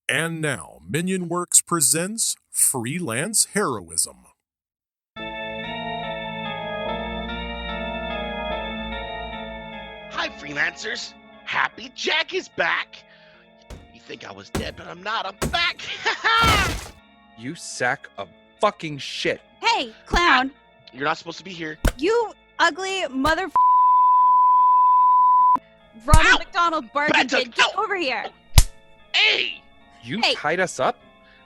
And now, Minion Works presents Freelance Heroism. Hi, freelancers. Happy Jack is back. You think I was dead, but I'm not. I'm back. You sack of fucking shit. Hey, clown. You're not supposed to be here. You ugly mother Ronald Ow! McDonald bargain Bad kid. tuck. Get over here. Hey! You Hey. tied us up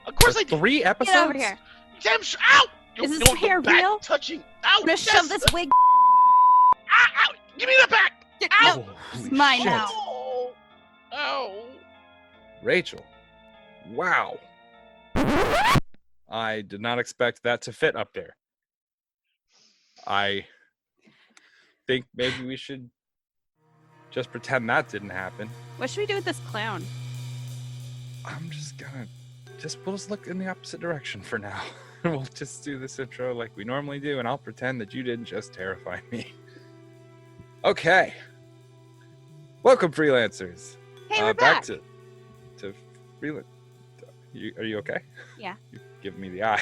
Of course for I did. 3 episodes? Get over here. Damn ow! Is this No, hair back real? touching. Ow! I'm gonna yes. shove this wig. Ow! Give me that back! No, Ow! it's mine shit. now. Oh. Ow! Rachel. Wow. I did not expect that to fit up there. I think maybe we should just pretend that didn't happen. What should we do with this clown? I'm just gonna we'll just look in the opposite direction for now. We'll just do this intro like we normally do, and I'll pretend that you didn't just terrify me. Okay. Welcome, freelancers. Hey, we're back. to freelance. Are you okay? Yeah. You're giving me the eye.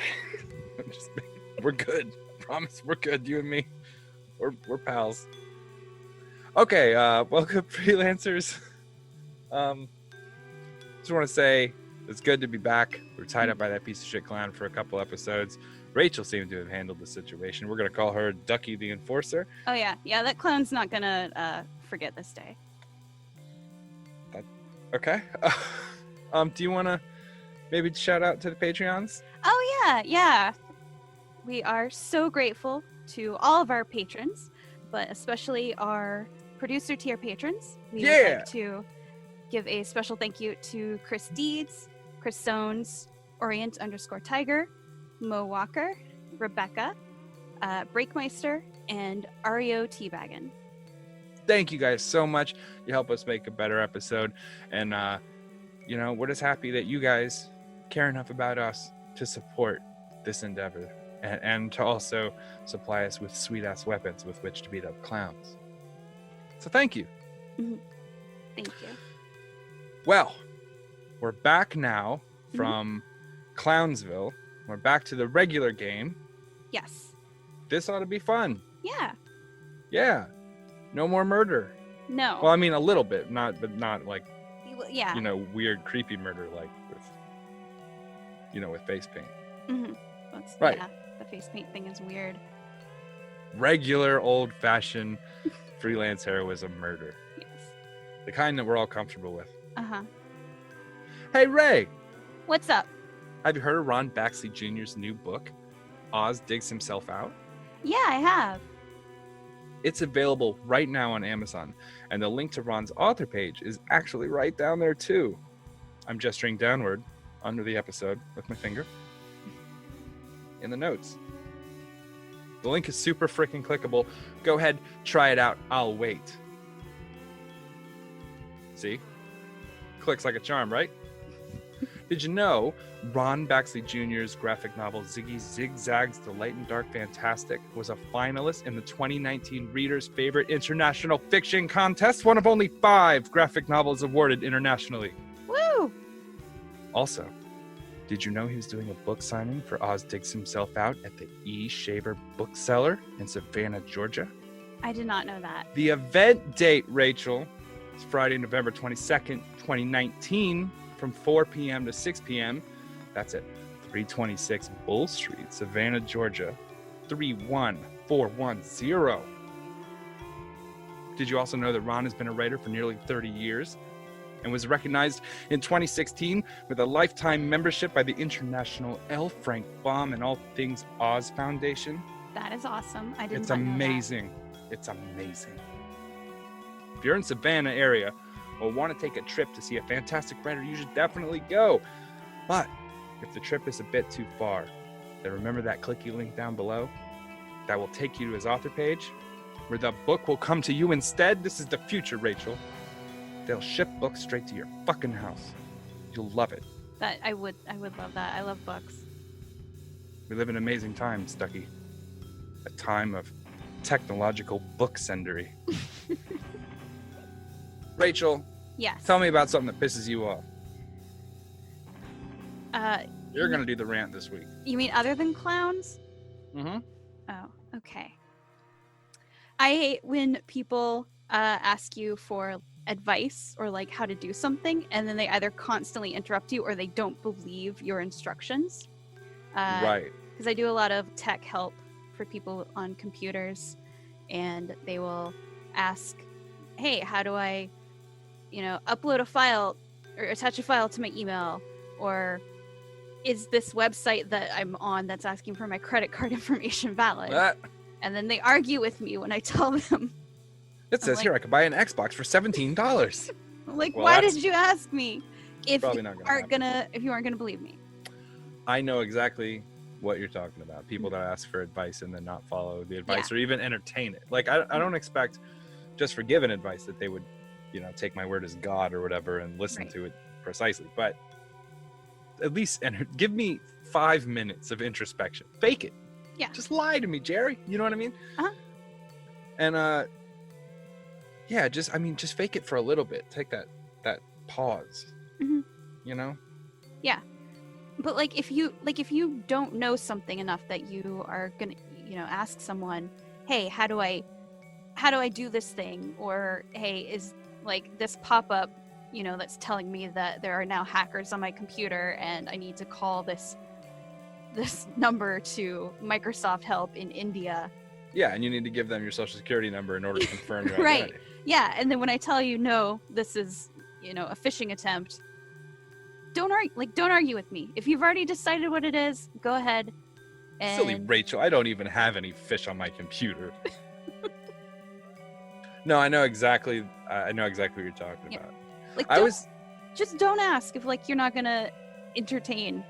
We're good. Promise, we're good. You and me, we're pals. Okay. Welcome, freelancers. Just want to say it's good to be back. We were tied up by that piece of shit clown for a couple episodes. Rachel seemed to have handled the situation. We're gonna call her Ducky the Enforcer. Oh yeah, that clown's not gonna forget this day. Okay. Do you want to maybe shout out to the Patreons? Oh yeah. We are so grateful to all of our patrons, but especially our producer tier patrons. We would Yeah. like to give a special thank you to Chris Deeds, Chris Sones, Orient_Tiger, Mo Walker, Rebecca, Breakmeister, and Ario Teabaggin. Thank you guys so much. You help us make a better episode, and we're just happy that you guys care enough about us to support this endeavor and to also supply us with sweet ass weapons with which to beat up clowns. So thank you. Thank you. Well, we're back now from Clownsville. We're back to the regular game. Yes. This ought to be fun. Yeah. Yeah. No more murder. No. Well, I mean a little bit, not like, Yeah. weird creepy murder like with face paint. Right. Yeah, the face paint thing is weird. Regular old-fashioned freelance heroism murder. Yes. The kind that we're all comfortable with. Uh-huh. Hey, Ray, What's up? have you heard of Ron Baxley Jr.'s new book, Oz Digs Himself Out? Yeah, I have. It's available right now on Amazon, and the link to Ron's author page is actually right down there too. I'm gesturing downward under the episode with my finger in the notes. The link is super freaking clickable. Go ahead, try it out. I'll wait. See? Clicks like a charm, right? Did you know Ron Baxley Jr.'s graphic novel Ziggy Zigzag's The Light and Dark Fantastic was a finalist in the 2019 Reader's Favorite International Fiction Contest, one of only 5 graphic novels awarded internationally. Woo! Also, did you know he was doing a book signing for Oz Digs Himself Out at the E. Shaver Bookseller in Savannah, Georgia? I did not know that. The event date, Rachel, is Friday, November 22nd, 2019, from 4 p.m. to 6 p.m. That's at 326 Bull Street, Savannah, Georgia, 31410. Did you also know that Ron has been a writer for nearly 30 years and was recognized in 2016 with a lifetime membership by the International L. Frank Baum and All Things Oz Foundation? That is awesome. I didn't It's know that. amazing. It's amazing. If you're in Savannah area or want to take a trip to see a fantastic writer, you should definitely go. But if the trip is a bit too far, then remember that clicky link down below that will take you to his author page, where the book will come to you instead. This is the future, Rachel. They'll ship books straight to your fucking house. You'll love it. That I would love that. I love books. We live in amazing times, Ducky. A time of technological book sendery. Rachel, Yes. tell me about something that pisses you off. You're gonna do the rant this week. You mean other than clowns? Mm-hmm. Oh, okay. I hate when people ask you for advice or like how to do something, and then they either constantly interrupt you or they don't believe your instructions. Right. Because I do a lot of tech help for people on computers, and they will ask, "Hey, how do I, upload a file or attach a file to my email?" Or is this website that I'm on that's asking for my credit card information valid? And then they argue with me when I tell them. It says here I could buy an Xbox for $17. Like, Well, why that's did you ask me if probably you not gonna aren't happen. gonna believe me? I know exactly what you're talking about. People that ask for advice and then not follow the advice or even entertain it. Like I don't expect just for giving advice that they would, take my word as God or whatever and listen to it precisely. But at least give me 5 minutes of introspection. Fake it. Yeah. Just lie to me, Jerry. You know what I mean? Uh-huh. And just fake it for a little bit. Take that pause. Mhm. Yeah. But if you don't know something enough that you are gonna ask someone, hey, how do I do this thing? Or hey, is this pop-up that's telling me that there are now hackers on my computer and I need to call this number to Microsoft help in India. Yeah, and you need to give them your social security number in order to confirm your Right. identity. Yeah, and then when I tell you no, this is a phishing attempt, don't argue with me. If you've already decided what it is, go ahead. And Silly Rachel, I don't even have any fish on my computer. No, I know exactly what you're talking about. Just don't ask if you're not gonna entertain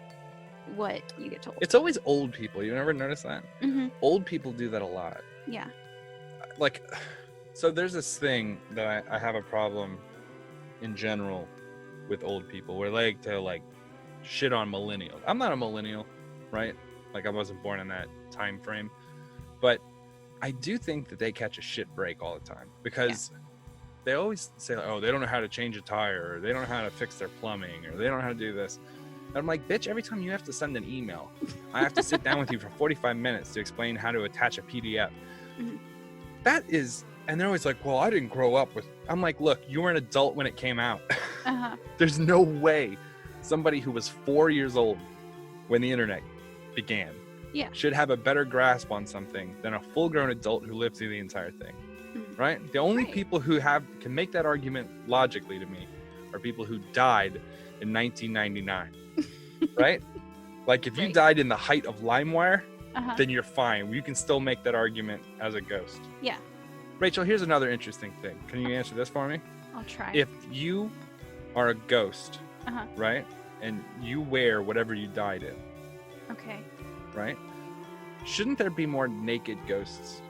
what you get told. It's always old people. You never notice that? Mm-hmm. Old people do that a lot. Yeah. So there's this thing that I have a problem in general with old people where they like to shit on millennials. I'm not a millennial, right? I wasn't born in that time frame, but I do think that they catch a shit break all the time because they always say, oh, they don't know how to change a tire, or they don't know how to fix their plumbing, or they don't know how to do this. And I'm like, bitch, every time you have to send an email, I have to sit down with you for 45 minutes to explain how to attach a PDF. Mhm. And they're always like, well, I didn't grow up with. I'm like, look, you were an adult when it came out. Uh-huh. There's no way somebody who was 4 years old when the internet began should have a better grasp on something than a full-grown adult who lived through the entire thing. Mhm. Right? The only people who can make that argument logically to me are people who died in 1999. Right? If you died in the height of LimeWire, then you're fine. You can still make that argument as a ghost. Yeah. Rachel, here's another interesting thing. Can you answer this for me? I'll try. If you are a ghost, Uh-huh. right? And you wear whatever you died in, Okay. right? Shouldn't there be more naked ghosts?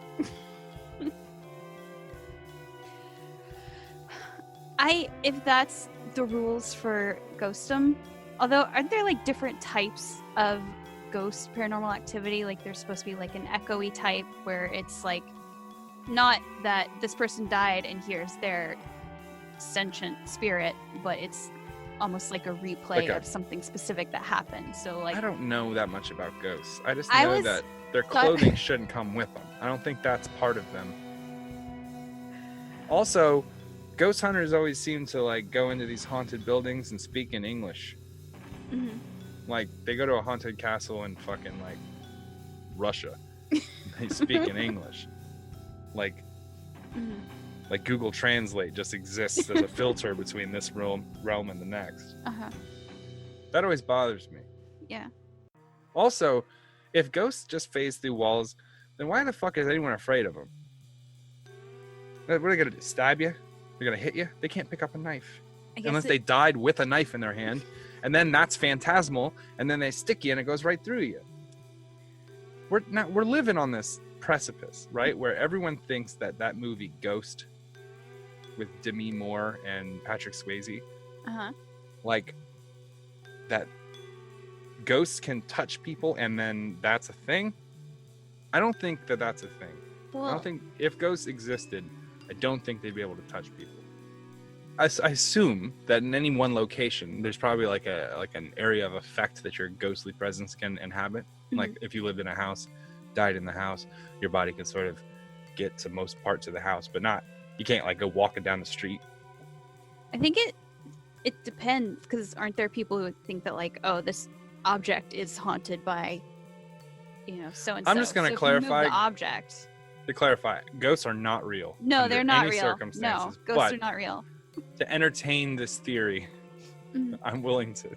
If that's the rules for ghostum, although aren't there different types of ghost paranormal activity? There's supposed to be an echoey type where it's not that this person died and here's their sentient spirit, but it's almost like a replay of something specific that happened. So I don't know that much about ghosts. I just know that their clothing shouldn't come with them. I don't think that's part of them. Also, ghost hunters always seem to go into these haunted buildings and speak in English. Mm-hmm. They go to a haunted castle in fucking Russia. They speak in English. Mm-hmm. Google Translate just exists as a filter between this realm and the next. Uh-huh. That always bothers me. Yeah. Also, if ghosts just phase through walls, then why the fuck is anyone afraid of them? What are they gonna do? Stab you? They're gonna hit you? They can't pick up a knife. Unless they died with a knife in their hand. And then that's phantasmal. And then they stick you and it goes right through you. We're living on this precipice, right? Where everyone thinks that movie Ghost with Demi Moore and Patrick Swayze, that ghosts can touch people and then that's a thing. I don't think that that's a thing. Well, I don't think if ghosts existed, I don't think they'd be able to touch people. I assume that in any one location, there's probably like an area of effect that your ghostly presence can inhabit. Mhm. Like if you lived in a house, died in the house, your body can sort of get to most parts of the house, but not. You can't like go walking down the street. I think it depends, because aren't there people who think that like, oh, this object is haunted by, so and so. I'm just gonna so clarify- the object. To clarify, ghosts are not real. No, under they're not any real. circumstances. No, ghosts but are not real. to entertain this theory, Mhm. I'm willing to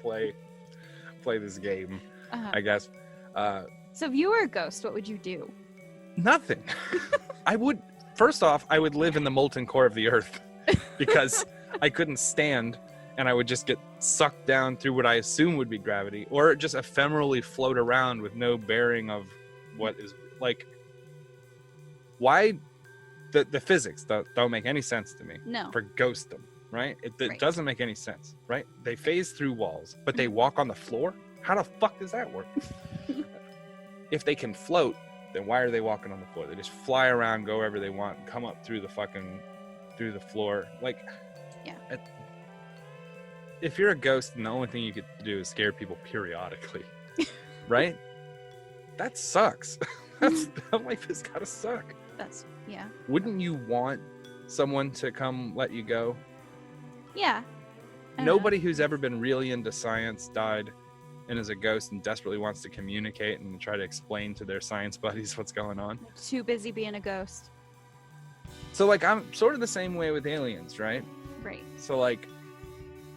play this game. Uh-huh. I guess. So if you were a ghost, what would you do? Nothing. I would. First off, I would live in the molten core of the earth because I couldn't stand, and I would just get sucked down through what I assume would be gravity, or just ephemerally float around with no bearing of what is like. Why? The physics don't make any sense to me No. for ghostdom, right? It Right. doesn't make any sense, right? They phase through walls, but they walk on the floor. How the fuck does that work? If they can float, then why are they walking on the floor? They just fly around, go wherever they want, and come up through the floor. Like, Yeah. If you're a ghost and the only thing you could do is scare people periodically, right? That sucks. That life has gotta suck. That's yeah. Wouldn't you want someone to come let you go? Yeah. I don't know. Nobody who's ever been really into science died and is a ghost and desperately wants to communicate and try to explain to their science buddies what's going on. Too busy being a ghost. So like I'm sort of the same way with aliens, right? Right. So like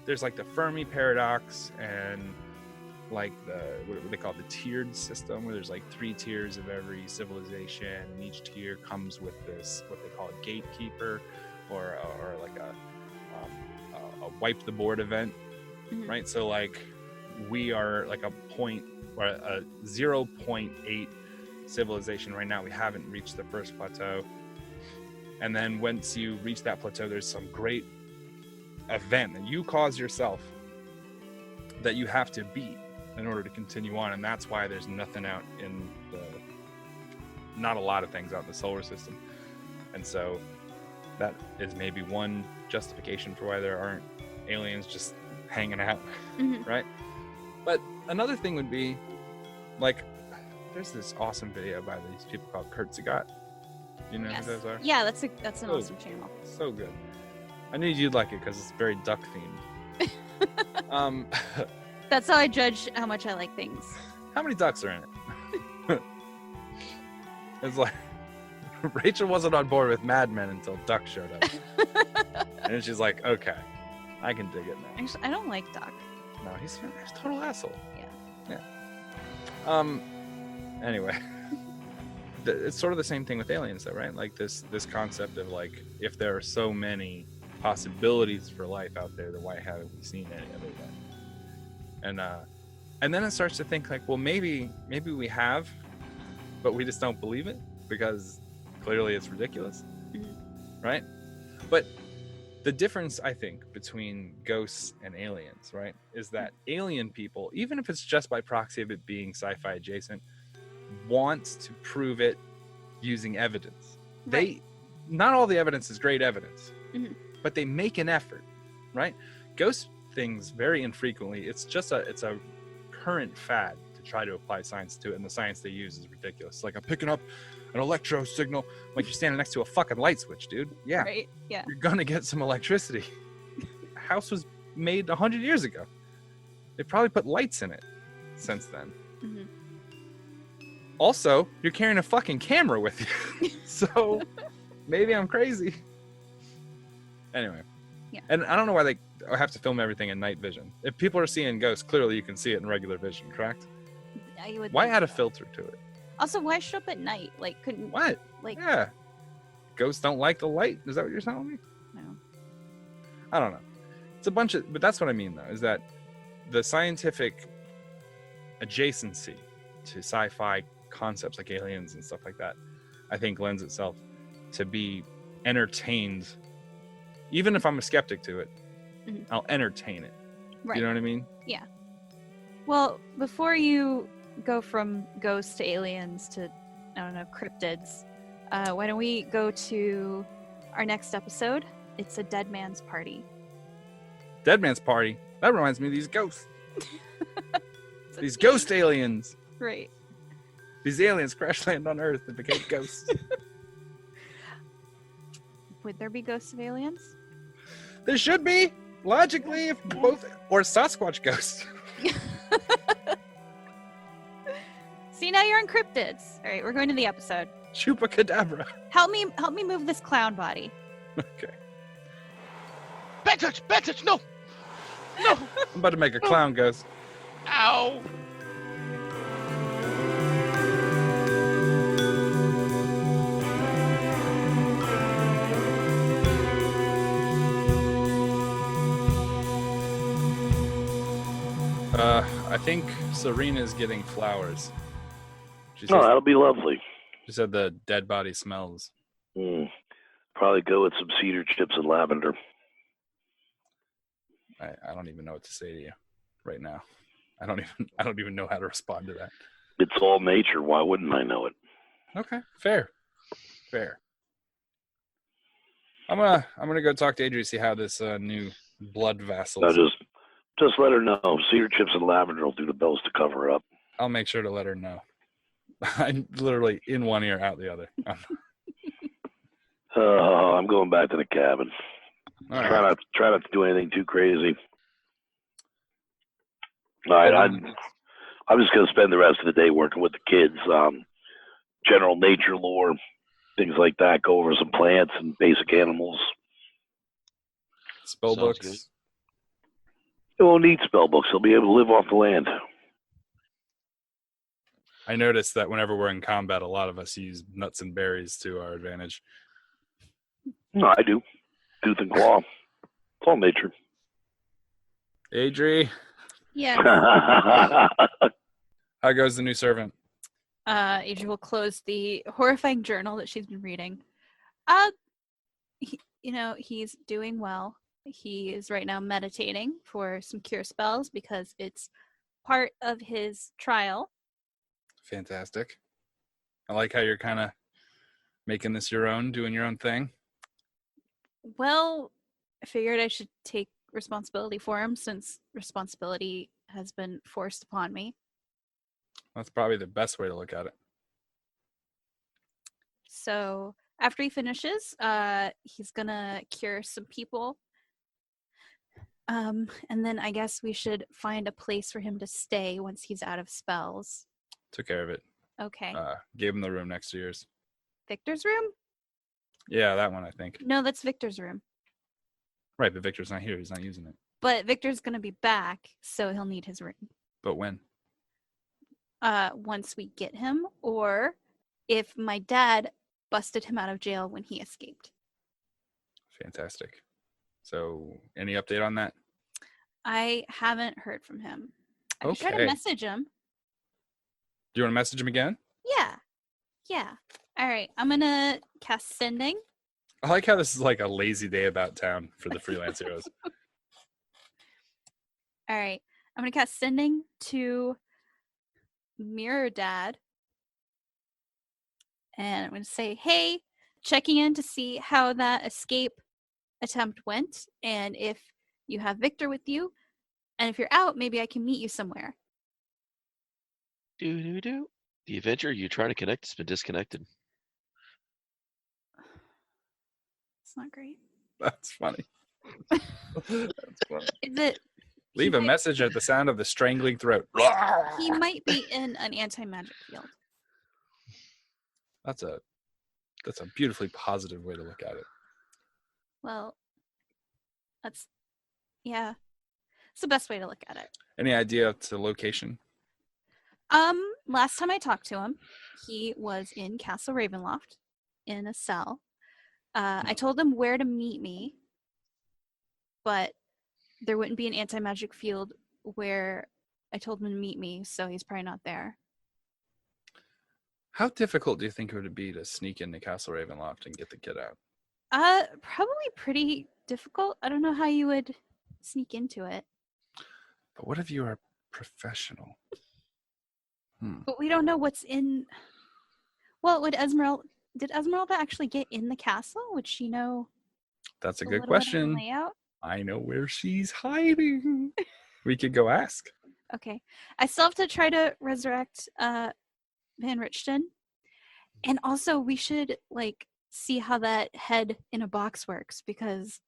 there's like the Fermi paradox and like what they call it, the tiered system, where there's like 3 tiers of every civilization, and each tier comes with this what they call a gatekeeper or like a wipe the board event. Mhm. Right? So like we are like a point or a 0.8 civilization right now. We haven't reached the first plateau. And then once you reach that plateau, there's some great event that you cause yourself that you have to beat in order to continue on. And that's why there's nothing out in not a lot of things out in the solar system. And so that is maybe one justification for why there aren't aliens just hanging out. Mhm. Right? But another thing would be like there's this awesome video by these people called Kurtzagat. You know Yes. who those are? Yeah, that's an Oh. awesome channel. So good. I knew you'd like it because it's very duck themed. That's how I judge how much I like things. How many ducks are in it? It's like Rachel wasn't on board with Mad Men until Duck showed up. And then she's like, okay, I can dig it now. Actually, I don't like Doc. No, he's a total asshole. Yeah. Anyway, it's sort of the same thing with aliens, though, right? Like this concept of like, if there are so many possibilities for life out there, then why haven't we seen any other than? And then it starts to think like, well, maybe we have, but we just don't believe it because clearly it's ridiculous, Mhm. right? But the difference, I think, between ghosts and aliens, right, is that alien people, even if it's just by proxy of it being sci-fi adjacent, want to prove it using evidence. Right. Not all the evidence is great evidence, Mhm. but they make an effort, right? Ghost things very infrequently. It's a current fad to try to apply science to it, and the science they use is ridiculous. Like I'm picking up an electro signal, like you're standing next to a fucking light switch, dude. Yeah. Right? Yeah. You're gonna get some electricity. The house was made 100 years ago. They probably put lights in it since then. Mhm. Also, you're carrying a fucking camera with you. So maybe I'm crazy. Anyway. Yeah. And I don't know why they have to film everything in night vision. If people are seeing ghosts, clearly you can see it in regular vision, correct? I would Why think add a so. filter to it? Also, why show up at night? Like, couldn't What? like Yeah. Ghosts don't like the light? Is that what you're telling me? no. I don't know. It's a bunch of, but that's what I mean though, is that the scientific adjacency to sci-fi concepts like aliens and stuff like that, I think lends itself to be entertained. Even if I'm a skeptic to it, Mhm. I'll entertain it. Right. You know what I mean? Well, before you go from ghosts to aliens to, I don't know, cryptids, why don't we go to our next episode, it's a dead man's party. Dead man's party. That reminds me of these ghosts. It's a These theme. ghost aliens. Right. These aliens crash land on Earth and became ghosts. Would there be ghosts of aliens? There should be, logically, if both, or Sasquatch ghosts. See, now you're on cryptids. All right, we're going to the episode. Chupacabra. Help me move this clown body. Okay. Bad touch, no! No! I'm about to make a clown ghost. Ow! I think Serena's getting flowers. She Oh, says, that'll be lovely. she said the dead body smells. Probably go with some cedar chips and lavender. I don't even know what to say to you right now. I don't even know how to respond to that. It's all nature. Why wouldn't I know it? Okay, fair. I'm gonna go talk to Adri, see how this new blood vessel. No, just let her know. Cedar chips and lavender will do the bells to cover her up. I'll make sure to let her know. I'm literally in one ear, out the other. I'm going back to the cabin. All right. Try not to do anything too crazy. All right, I'm just going to spend the rest of the day working with the kids. General nature lore, things like that. Go over some plants and basic animals. Spell Sounds books. good. They won't need spell books. They'll be able to live off the land. I noticed that whenever we're in combat, a lot of us use nuts and berries to our advantage. No, I do. Tooth and claw. It's all nature. Adri, Yeah. how goes the new servant? Adri will close the horrifying journal that she's been reading. He's doing well. He is right now meditating for some cure spells because it's part of his trial. Fantastic. I like how you're kind of making this your own, doing your own thing. Well, I figured I should take responsibility for him since responsibility has been forced upon me. That's probably the best way to look at it. So after he finishes, he's gonna cure some people. And then I guess we should find a place for him to stay once he's out of spells. Took care of it. Okay. Gave him the room next to yours. Victor's room? Yeah, that one, I think. No, that's Victor's room. Right, but Victor's not here. He's not using it. But Victor's gonna be back, so he'll need his room. But when? Once we get him, or if my dad busted him out of jail when he escaped. Fantastic. So, any update on that? I haven't heard from him. I can try to Okay. message him. Do you want to message him again? Yeah. All right, I'm gonna cast sending. I like how this is like a lazy day about town for the freelance heroes. All right, I'm gonna cast sending to Mirror Dad, and I'm gonna say, "Hey, checking in to see how that escape attempt went, and if you have Victor with you, and if you're out, maybe I can meet you somewhere." Do. The Avenger you trying to connect has been disconnected. It's not great. That's funny. That's funny. Is it? Leave he a might- message at the sound of the strangling throat. He might be in an anti-magic field. That's a beautifully positive way to look at it. Well, it's the best way to look at it. Any idea to location? Last time I talked to him, he was in Castle Ravenloft in a cell. I told him where to meet me, but there wouldn't be an anti-magic field where I told him to meet me, so he's probably not there. How difficult do you think it would be to sneak into Castle Ravenloft and get the kid out? Probably pretty difficult. I don't know how you would sneak into it. But what if you are professional? But we don't know what's in. Well, did Esmeralda actually get in the castle? Would she know That's a A good little bit of question. layout. I know where she's hiding. We could go ask. Okay. I still have to try to resurrect Van Richten. And also we should like see how that head in a box works because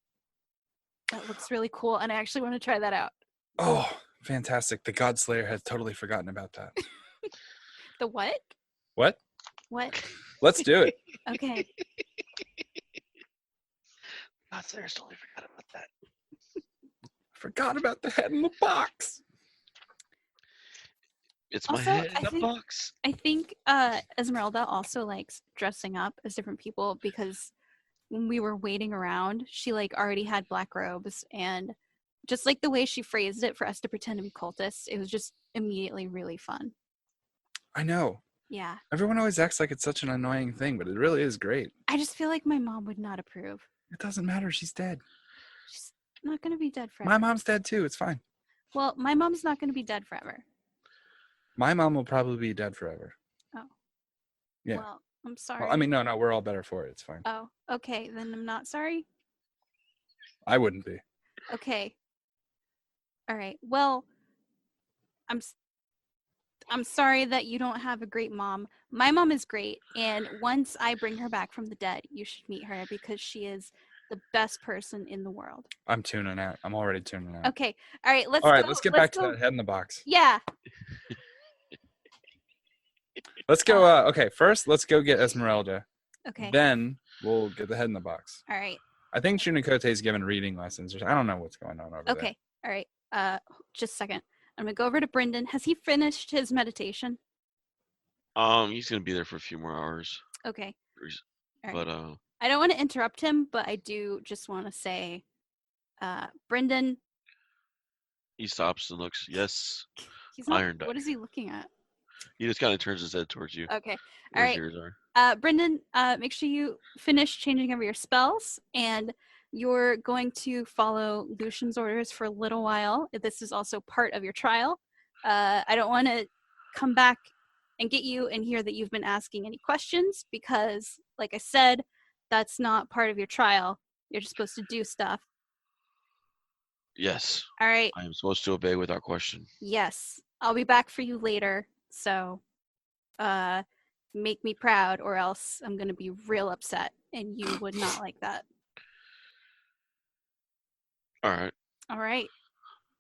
that looks really cool and I actually want to try that out. Oh, fantastic. The Godslayer has totally forgotten about that. The what? What? What? Let's do it. Okay. Godslayer totally forgot about that. Forgot about the head in the box. It's my Also, head in I a think- box. I think Esmeralda also likes dressing up as different people because when we were waiting around, she like already had black robes and just like the way she phrased it for us to pretend to be cultists, it was just immediately really fun. I know. Yeah. Everyone always acts like it's such an annoying thing, but it really is great. I just feel like my mom would not approve. It doesn't matter. She's dead. She's not going to be dead forever. My mom's dead too. It's fine. Well, my mom's not going to be dead forever. My mom will probably be dead forever. Oh. Yeah. Well, I'm sorry. Well, I mean, no, we're all better for it. It's fine. Oh, okay. Then I'm not sorry. I wouldn't be. Okay. All right. Well, I'm sorry that you don't have a great mom. My mom is great, and once I bring her back from the dead, you should meet her because she is the best person in the world. I'm tuning out. I'm already tuning out. Okay. All right. Let's Get back to that head in the box. Yeah. Let's go. Okay, first, let's go get Esmeralda. Okay. Then we'll get the head in the box. All right. I think Shunikote's given reading lessons. I don't know what's going on over there. Okay. All right. Just a second. I'm gonna go over to Brendan. Has he finished his meditation? He's gonna be there for a few more hours. Okay. All right. But I don't want to interrupt him, but I do just want to say, Brendan. he stops and looks. Yes, He's not. Iron What is he looking at? he just kind of turns his head towards you. Okay. All Where right. his ears are. Brendan, make sure you finish changing over your spells, and you're going to follow Lucian's orders for a little while. This is also part of your trial. I don't want to come back and get you and hear that you've been asking any questions because, like I said, that's not part of your trial. You're just supposed to do stuff. Yes, All right. I am supposed to obey without question. Yes. I'll be back for you later. So, make me proud or else I'm going to be real upset and you would not like that. All right. All right.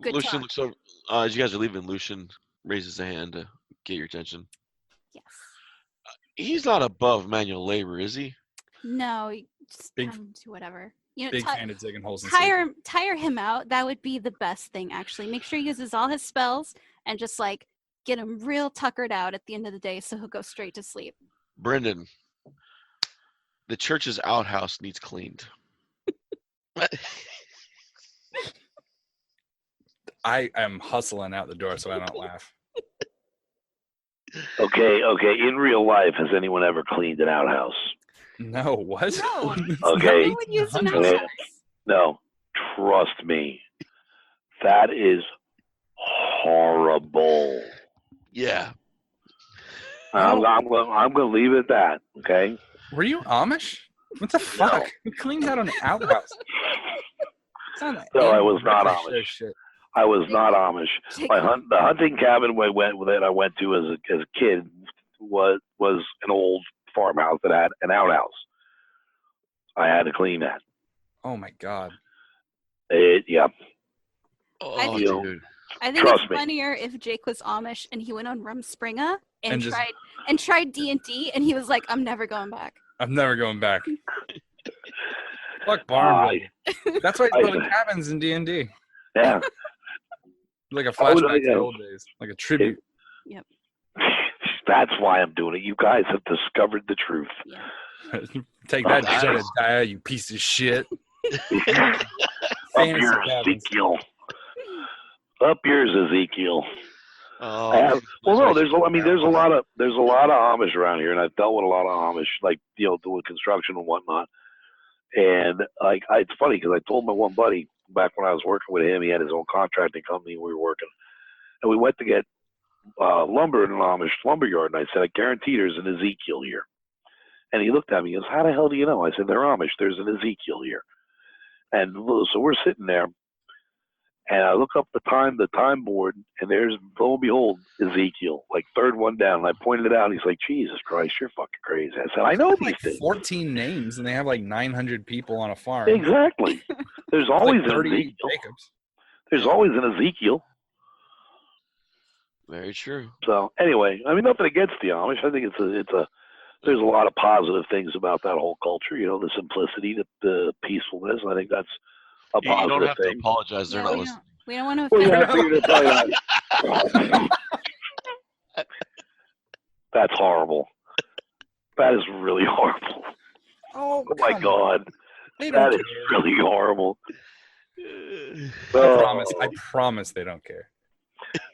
Good Lucian talk. looks over. As you guys are leaving, Lucian raises a hand to get your attention. Yes. He's not above manual labor, is he? No, just Big- come to whatever. You know, Big fan of digging holes in tire him out. That would be the best thing, actually. Make sure he uses all his spells and just like get him real tuckered out at the end of the day so he'll go straight to sleep. Brendan, the church's outhouse needs cleaned. I am hustling out the door so I don't laugh. Okay. In real life, has anyone ever cleaned an outhouse? No, what? No. Okay. Who would use an 1800s. outhouse? No, trust me. That is horrible. Yeah. I'm going to leave it at that. Okay. Were you Amish? What the fuck? Who cleans out an outhouse? No, I was not Amish. Shit. I was not Amish. Jacob, The hunting cabin I went to as a kid was an old farmhouse that had an outhouse. I had to clean that. Oh my god. Yeah. Oh, think- dude. I think Trust it's me. funnier if Jake was Amish and he went on Rumspringa and And just- tried D&D and he was like, I'm never going back. I'm never going back. Fuck barn. That's why you build cabins in D&D. Yeah. Like a I would- flashback to yeah. the old days. Like a tribute. That's why I'm doing it. You guys have discovered the truth. Yeah. Take that, Nice. Jedediah, you piece of shit. Up Fantasy yours, cabins. Ezekiel. Up yours, Ezekiel. Oh, I have, well, no, there's a lot of. of Amish around here, and I've dealt with a lot of Amish, like doing construction and whatnot. And it's funny because I told my one buddy back when I was working with him, he had his own contracting company. We were working, and we went to get lumber in an Amish lumber yard, and I said, I guarantee there's an Ezekiel here. And he looked at me, he goes, how the hell do you know? I said, they're Amish. There's an Ezekiel here. And so we're sitting there, and I look up the time board, and there's, lo and behold, Ezekiel, like third one down. And I pointed it out, and he's like, Jesus Christ, you're fucking crazy. I said, I know these Like things. 14 names, and they have like 900 people on a farm. Exactly. There's It's always like an 30 Ezekiel. Jacobs. There's always an Ezekiel. Very true. So anyway, I mean, nothing against the Amish. I think there's a lot of positive things about that whole culture. You know, the simplicity, the peacefulness. I think that's a You don't positive have to thing. apologize. They're Yeah, not we listening. we don't want to Well, offend. yeah, I figured it's probably not. That's horrible. That is really horrible. Oh, Oh my come on. God, They don't that is care. really horrible. I promise they don't care.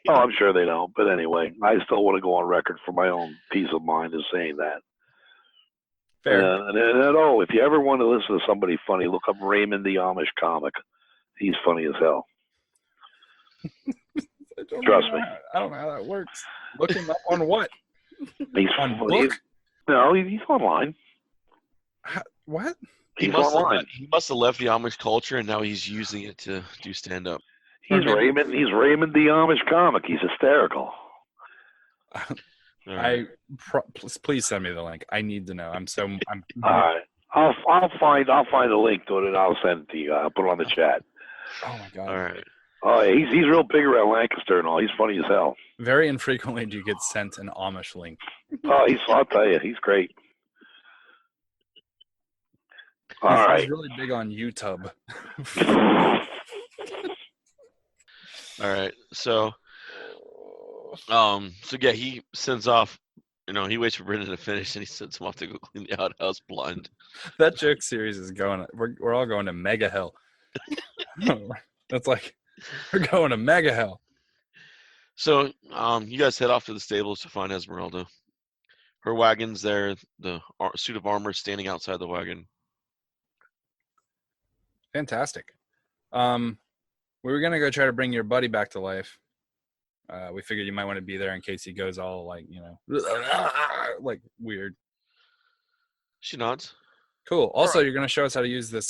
Oh, I'm sure they don't. But anyway, I still want to go on record for my own peace of mind as saying that. Fair. If you ever want to listen to somebody funny, look up Raymond the Amish comic. He's funny as hell. Trust me. I don't know how that works. Look him up on what? He's On funny. book? No, he's online. What? He He's must online. have left the Amish culture, and now he's using it to do stand up. He's Raymond. He's Raymond the Amish comic. He's hysterical. Please send me the link. I need to know. I'm All right. I'll find a link to it and I'll send it to you. I'll put it on the chat. Oh my God. All right. Oh, yeah, he's real big around Lancaster and all. He's funny as hell. Very infrequently do you get sent an Amish link. Oh, I'll tell you, he's great. All right. He's really big on YouTube. All right. So yeah, he sends off. He waits for Brendan to finish, and he sends him off to go clean the outhouse blind. That joke series is going. We're all going to mega hell. That's like we're going to mega hell. So you guys head off to the stables to find Esmeralda. Her wagon's there. The suit of armor standing outside the wagon. Fantastic. We were gonna go try to bring your buddy back to life. We figured you might want to be there in case he goes all like like weird. She nods. Cool. Also, you're gonna show us how to use this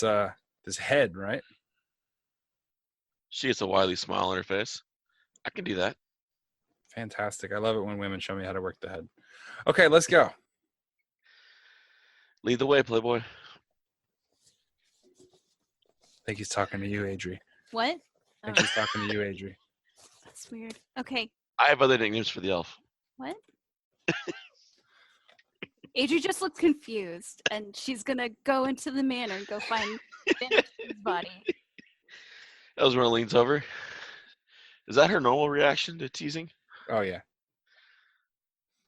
this head, right? She gets a wily smile on her face. I can do that. Fantastic. I love it when women show me how to work the head. Okay, let's go. Lead the way, Playboy. I think he's talking to you, Adri. What? I think he's talking to you, Adri. That's weird. Okay. I have other nicknames for the elf. What? Adri just looks confused, and she's gonna go into the manor and go find Vanish's body. Esmeralda leans over. Is that her normal reaction to teasing? Oh yeah,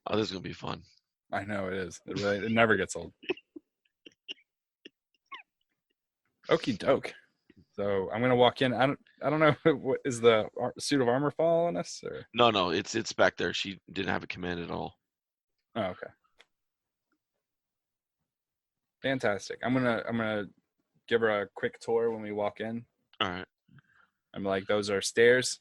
Oh, this is gonna be fun. I know it is. It never gets old. Okie doke. So I'm gonna walk in. I don't know. What is the suit of armor following us? Or? No, it's back there. She didn't have it commanded at all. Oh, okay. Fantastic. I'm gonna give her a quick tour when we walk in. All right. I'm like, those are stairs.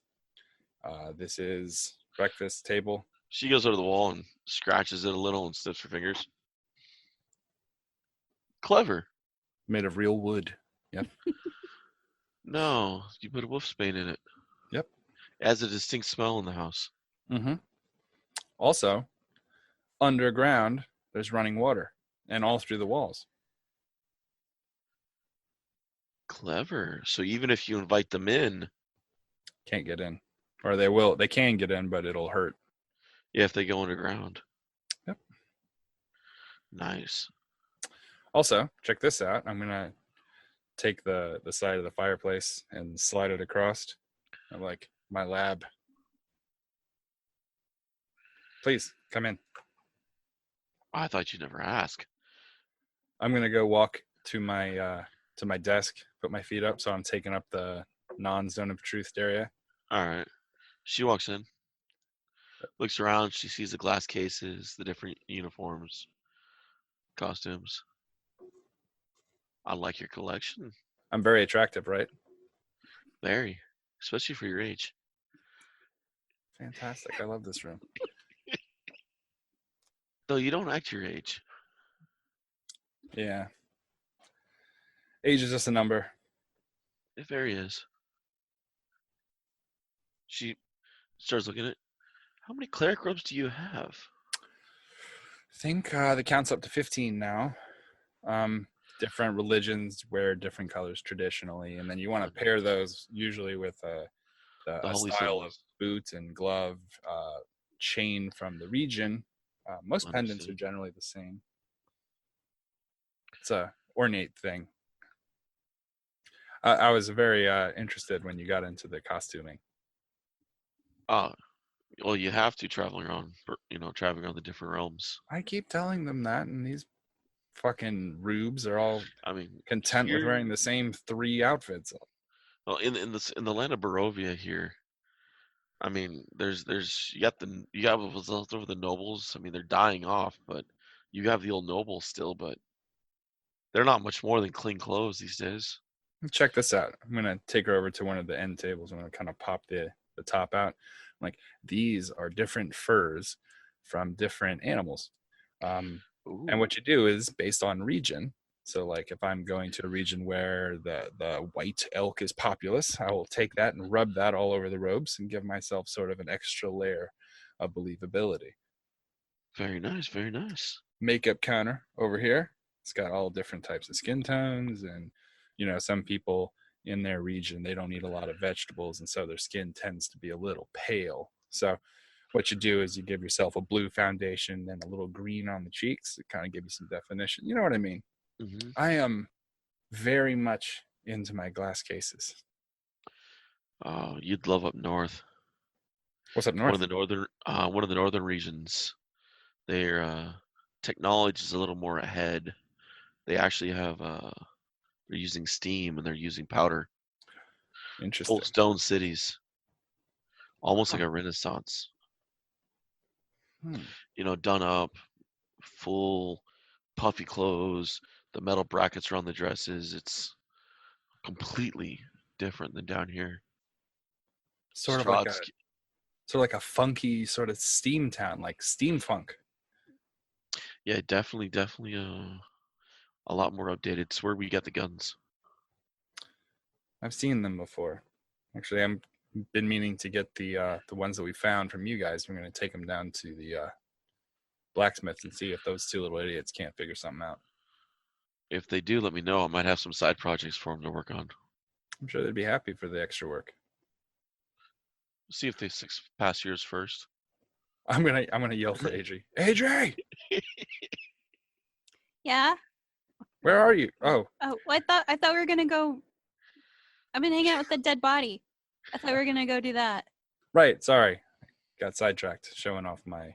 This is breakfast table. She goes over to the wall and scratches it a little and sniffs her fingers. Clever. Made of real wood. Yep. No, you put a wolfsbane in it. Yep. It has a distinct smell in the house. Mm-hmm. Also, underground, there's running water, and all through the walls. Clever. So even if you invite them in, Can't get in, or they will. They can get in, but it'll hurt. yeah, if they go underground. Yep. Nice. Also, check this out. I'm gonna take the side of the fireplace and slide it across. I'm like, my lab. Please come in. I thought you'd never ask. I'm gonna go walk to my desk, put my feet up, so I'm taking up the non-zone of truth area. All right. She walks in, looks around. She sees the glass cases, the different uniforms, costumes. I like your collection. I'm very attractive, right? Very. Especially for your age. Fantastic. I love this room. Though you don't act your age. Yeah. Age is just a number. If there he is. She starts looking at. How many cleric robes do you have? I think the count's up to 15 now. Different religions wear different colors traditionally, and then you want to pair those usually with The a holy style of symbols. boot and glove chain from the region. Most pendants are Understood. generally the same. It's a ornate thing. I was very interested when you got into the costuming. Well, you have to traveling around, traveling around the different realms. I keep telling them that, and these fucking rubes are all I mean, content with here, wearing the same 3 outfits. well, in the land of Barovia here, I mean, you got what's left over the nobles. I mean, they're dying off, but you have the old nobles still, but they're not much more than clean clothes these days. Check this out. I'm gonna take her over to one of the end tables. I'm gonna kind of pop the top out. I'm like, these are different furs from different animals. And Ooh, what you do is based on region. So like if I'm going to a region where the white elk is populous, I will take that and rub that all over the robes and give myself sort of an extra layer of believability. very nice, very nice. Makeup counter over here. It's got all different types of skin tones, and some people in their region, they don't eat a lot of vegetables, and so their skin tends to be a little pale. So what you do is you give yourself a blue foundation and a little green on the cheeks to kind of give you some definition. You know what I mean? Hmm. I am very much into my glass cases. Oh, you'd love up north. What's up north? One of the northern regions. Their technology is a little more ahead. They actually have they're using steam and they're using powder. Interesting. Full stone cities, almost like a Renaissance. Hmm. Done up, full puffy clothes, the metal brackets around the dresses. It's completely different than down here. Sort of like a funky sort of steam town, like steampunk. Yeah, definitely a lot more updated. It's where we get the guns. I've seen them before. Actually, I'm been meaning to get the ones that we found from you guys. We're going to take them down to the blacksmith and see if those 2 little idiots can't figure something out. If they do, let me know. I might have some side projects for them to work on. I'm sure they'd be happy for the extra work. See if they pass yours first. I'm gonna yell for Adri. Adri, Yeah. where are you? Oh, Oh, well, I thought we were gonna go. I've been hanging out with the dead body. I thought we were gonna go do that. right. Sorry, got sidetracked showing off my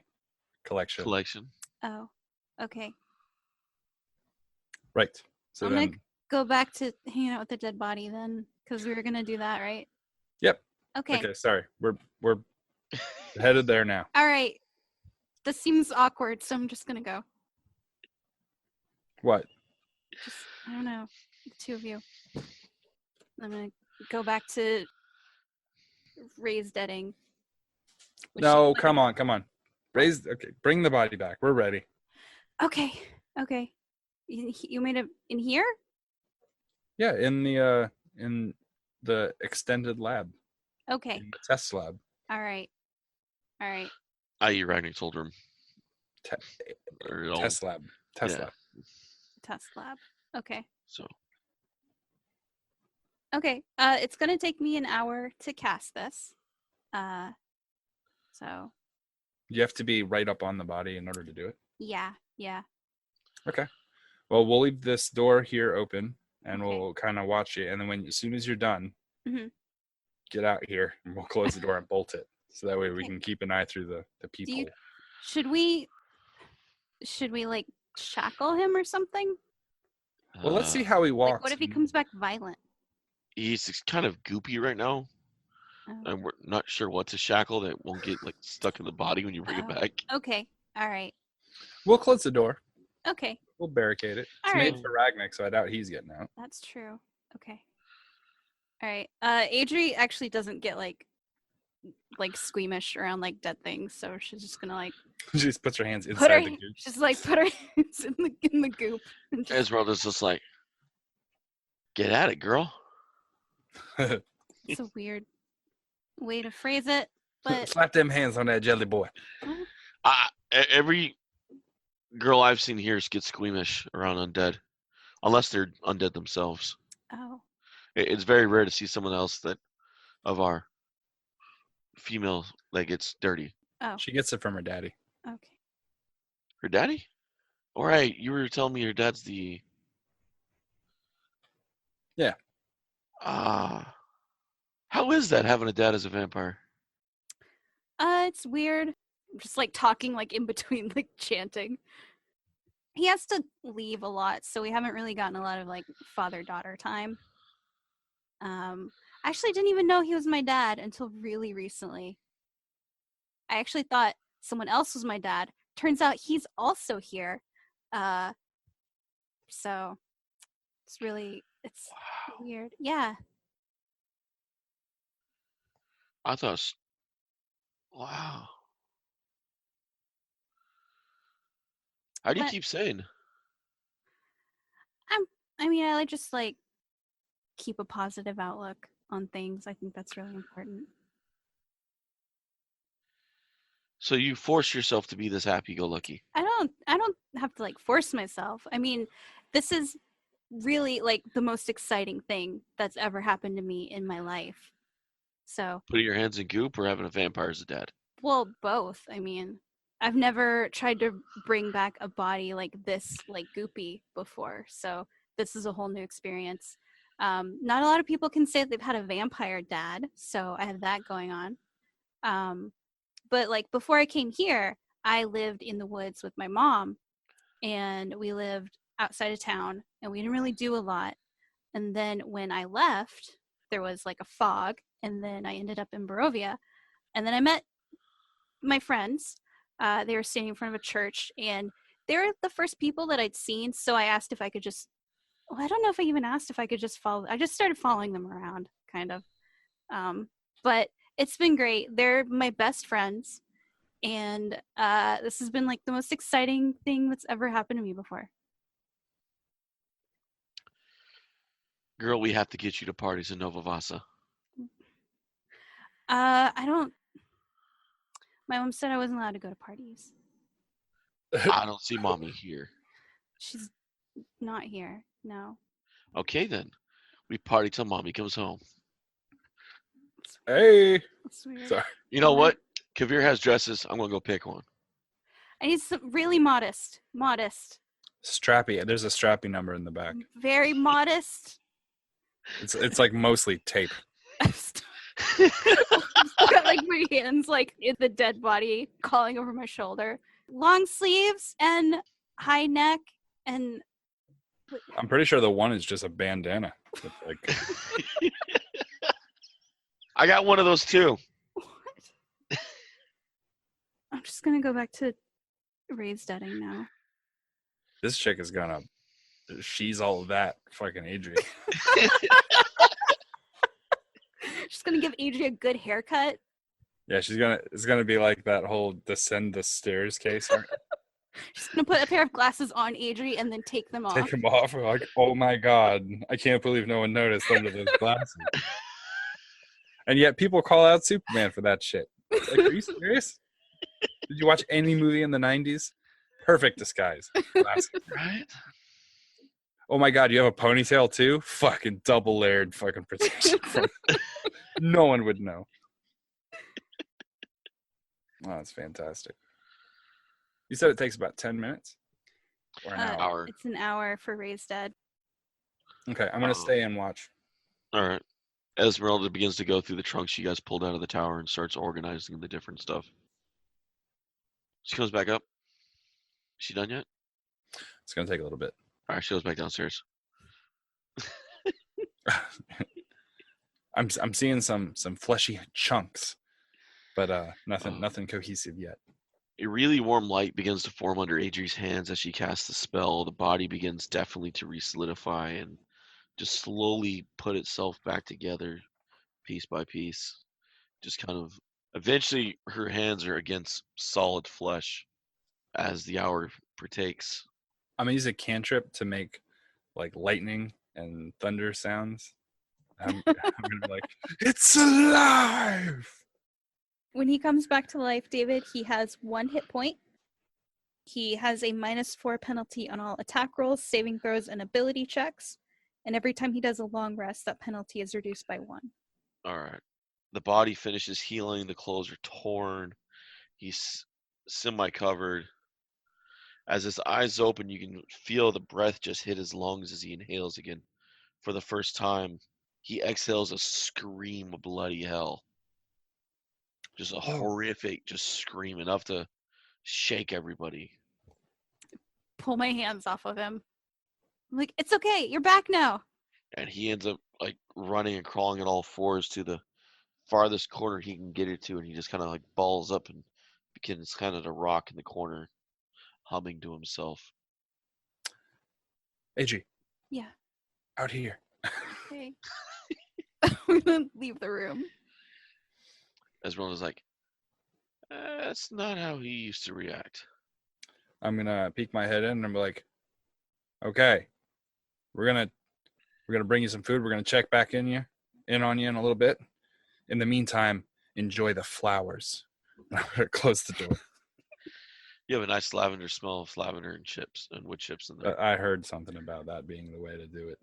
collection. Oh, okay. Right. So I'm then, gonna go back to hanging out with the dead body then, because we were gonna do that, right? yep. Okay. Okay. Sorry, we're headed there now. All right. This seems awkward, so I'm just gonna go. What? Just I don't know, the 2 of you. I'm gonna go back to raised deading. No, come on. Okay, bring the body back. We're ready. Okay. You made it in here? Yeah, in the extended lab, Okay. in the test lab. All right. I.e. Ragnar's old room. Test lab. Test lab. Okay. So Okay. It's gonna take me an hour to cast this. So You have to be right up on the body in order to do it. yeah. Okay. Well, we'll leave this door here open, and Okay. we'll kind of watch you. And then as soon as you're done, Mhm. get out here, and we'll close the door and bolt it, so that way we Okay. can keep an eye through the peephole. Should we like shackle him or something? Well, let's see how he walks. Like, what if he comes back violent? He's kind of goopy right now, Oh. and we're not sure what to shackle that won't get like stuck in the body when you bring it Oh. back. Okay. All right. We'll close the door. Okay. We'll barricade it. It's All made right. for Ragnick, so I doubt he's getting out. That's true. Okay. All right. Adri actually doesn't get like squeamish around like dead things, so she's just gonna like She just puts her hands put inside her. the goop. She's like put her hands in the goop. And just, Esmeralda's just like, get at it, girl. It's a weird way to phrase it, but Slap them hands on that jelly boy. Every girl I've seen here gets squeamish around undead, unless they're undead themselves. oh, It's very rare to see someone else that of our female that gets dirty. oh, She gets it from her daddy. okay. Her daddy? All right, you were telling me your dad's the. Yeah. How is that having a dad as a vampire? It's weird. I'm just like talking like in between like chanting. He has to leave a lot, so we haven't really gotten a lot of like father-daughter time. I actually didn't even know he was my dad until really recently. I actually thought someone else was my dad. Turns out he's also here. So it's weird. Yeah. I thought. Wow. How do you But keep saying? I just like keep a positive outlook on things. I think that's really important. So you force yourself to be this happy-go-lucky. I don't have to like force myself. I mean, this is really like the most exciting thing that's ever happened to me in my life. So, Putting your hands in goop or having a vampire as a dad. well, both. I mean, I've never tried to bring back a body like this, like goopy before. So this is a whole new experience. Not a lot of people can say they've had a vampire dad, so I have that going on. But like before I came here, I lived in the woods with my mom, and we lived outside of town, and we didn't really do a lot. And then when I left, there was like a fog, and then I ended up in Barovia, and then I met my friends. They were standing in front of a church, and they were the first people that I'd seen. So I asked if I could just, well, I don't know if I even asked if I could just follow. I just started following them around, kind of. But it's been great. They're my best friends. And this has been like the most exciting thing that's ever happened to me before. Girl, we have to get you to parties in Nova Vasa. I don't. My mom said I wasn't allowed to go to parties. I don't see mommy here. She's not here. No. Okay then. We party till mommy comes home. Hey. That's weird. Sorry. You know what? Kavir has dresses. I'm gonna go pick one. I need some really modest. Strappy. There's a strappy number in the back. Very modest. It's like mostly tape. I've got like my hands like in the dead body calling over my shoulder. Long sleeves and high neck and I'm pretty sure the one is just a bandana. It's like I got one of those too. what? I'm just gonna go back to raised deading now. this chick is gonna. She's all that fucking Adrian. She's gonna give Adri a good haircut. Yeah, she's gonna. It's gonna be like that whole descend the stairs case. She's gonna put a pair of glasses on Adri and then take them off. Take them off. We're like, oh my god, I can't believe no one noticed under those glasses. And yet people call out Superman for that shit. Like, are you serious? Did you watch any movie in the 90s? Perfect disguise. Classic. Right? Oh my god, you have a ponytail too? Fucking double layered fucking protection. No one would know. Oh, that's fantastic. You said it takes about 10 minutes? Or an hour? It's an hour for raised dead. Okay, I'm going to stay and watch. All right. Esmeralda begins to go through the trunks you guys pulled out of the tower and starts organizing the different stuff. She comes back up. Is she done yet? It's going to take a little bit. All right, she goes back downstairs. I'm seeing some fleshy chunks, but nothing cohesive yet. A really warm light begins to form under Adri's hands as she casts the spell. The body begins definitely to re-solidify and just slowly put itself back together piece by piece. Just kind of eventually her hands are against solid flesh as the hour partakes. I'm going to use a cantrip to make like lightning and thunder sounds. I'm gonna be like, it's alive. When he comes back to life, David, he has 1 hit point. He has a -4 penalty on all attack rolls, saving throws, and ability checks. And every time he does a long rest, that penalty is reduced by 1. All right. The body finishes healing. The clothes are torn. He's semi-covered. As his eyes open, you can feel the breath just hit his lungs as he inhales again. For the first time, he exhales a scream of bloody hell. Just a horrific, just scream, enough to shake everybody. Pull my hands off of him. I'm like, it's okay. You're back now. And he ends up like running and crawling on all fours to the farthest corner he can get it to, and he just kind of like balls up and begins kind of to rock in the corner, humming to himself. AG, Yeah. out here. Okay. We're gonna leave the room. Esmeralda's like, that's not how he used to react. I'm gonna peek my head in and I'm like, okay, we're gonna bring you some food. We're gonna check back in on you in a little bit. In the meantime, enjoy the flowers. I'm gonna close the door. You have a nice lavender smell of lavender and chips and wood chips in there. I heard something about that being the way to do it.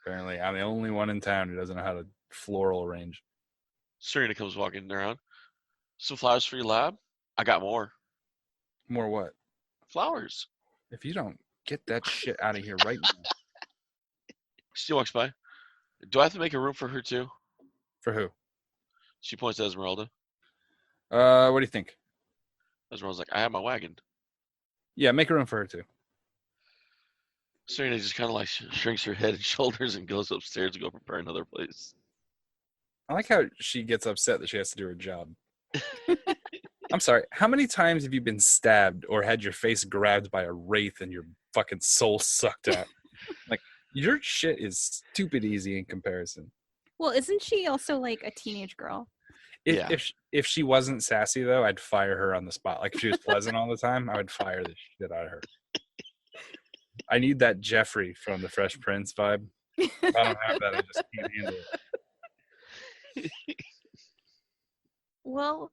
Apparently, I'm the only one in town who doesn't know how to floral arrange. Serena comes walking around. Some flowers for your lab? I got more. More what? Flowers. If you don't get that shit out of here right now. She walks by. Do I have to make a room for her too? For who? She points to Esmeralda. What do you think? Esmeralda's like, I have my wagon. Yeah, make a room for her too. Serena just kind of like shrinks her head and shoulders and goes upstairs to go prepare another place. I like how she gets upset that she has to do her job. I'm sorry. How many times have you been stabbed or had your face grabbed by a wraith and your fucking soul sucked out? Like, your shit is stupid easy in comparison. Well, isn't she also like a teenage girl? If she wasn't sassy though, I'd fire her on the spot. Like if she was pleasant all the time, I would fire the shit out of her. I need that Jeffrey from the Fresh Prince vibe. If I don't have that, I just can't handle it. Well,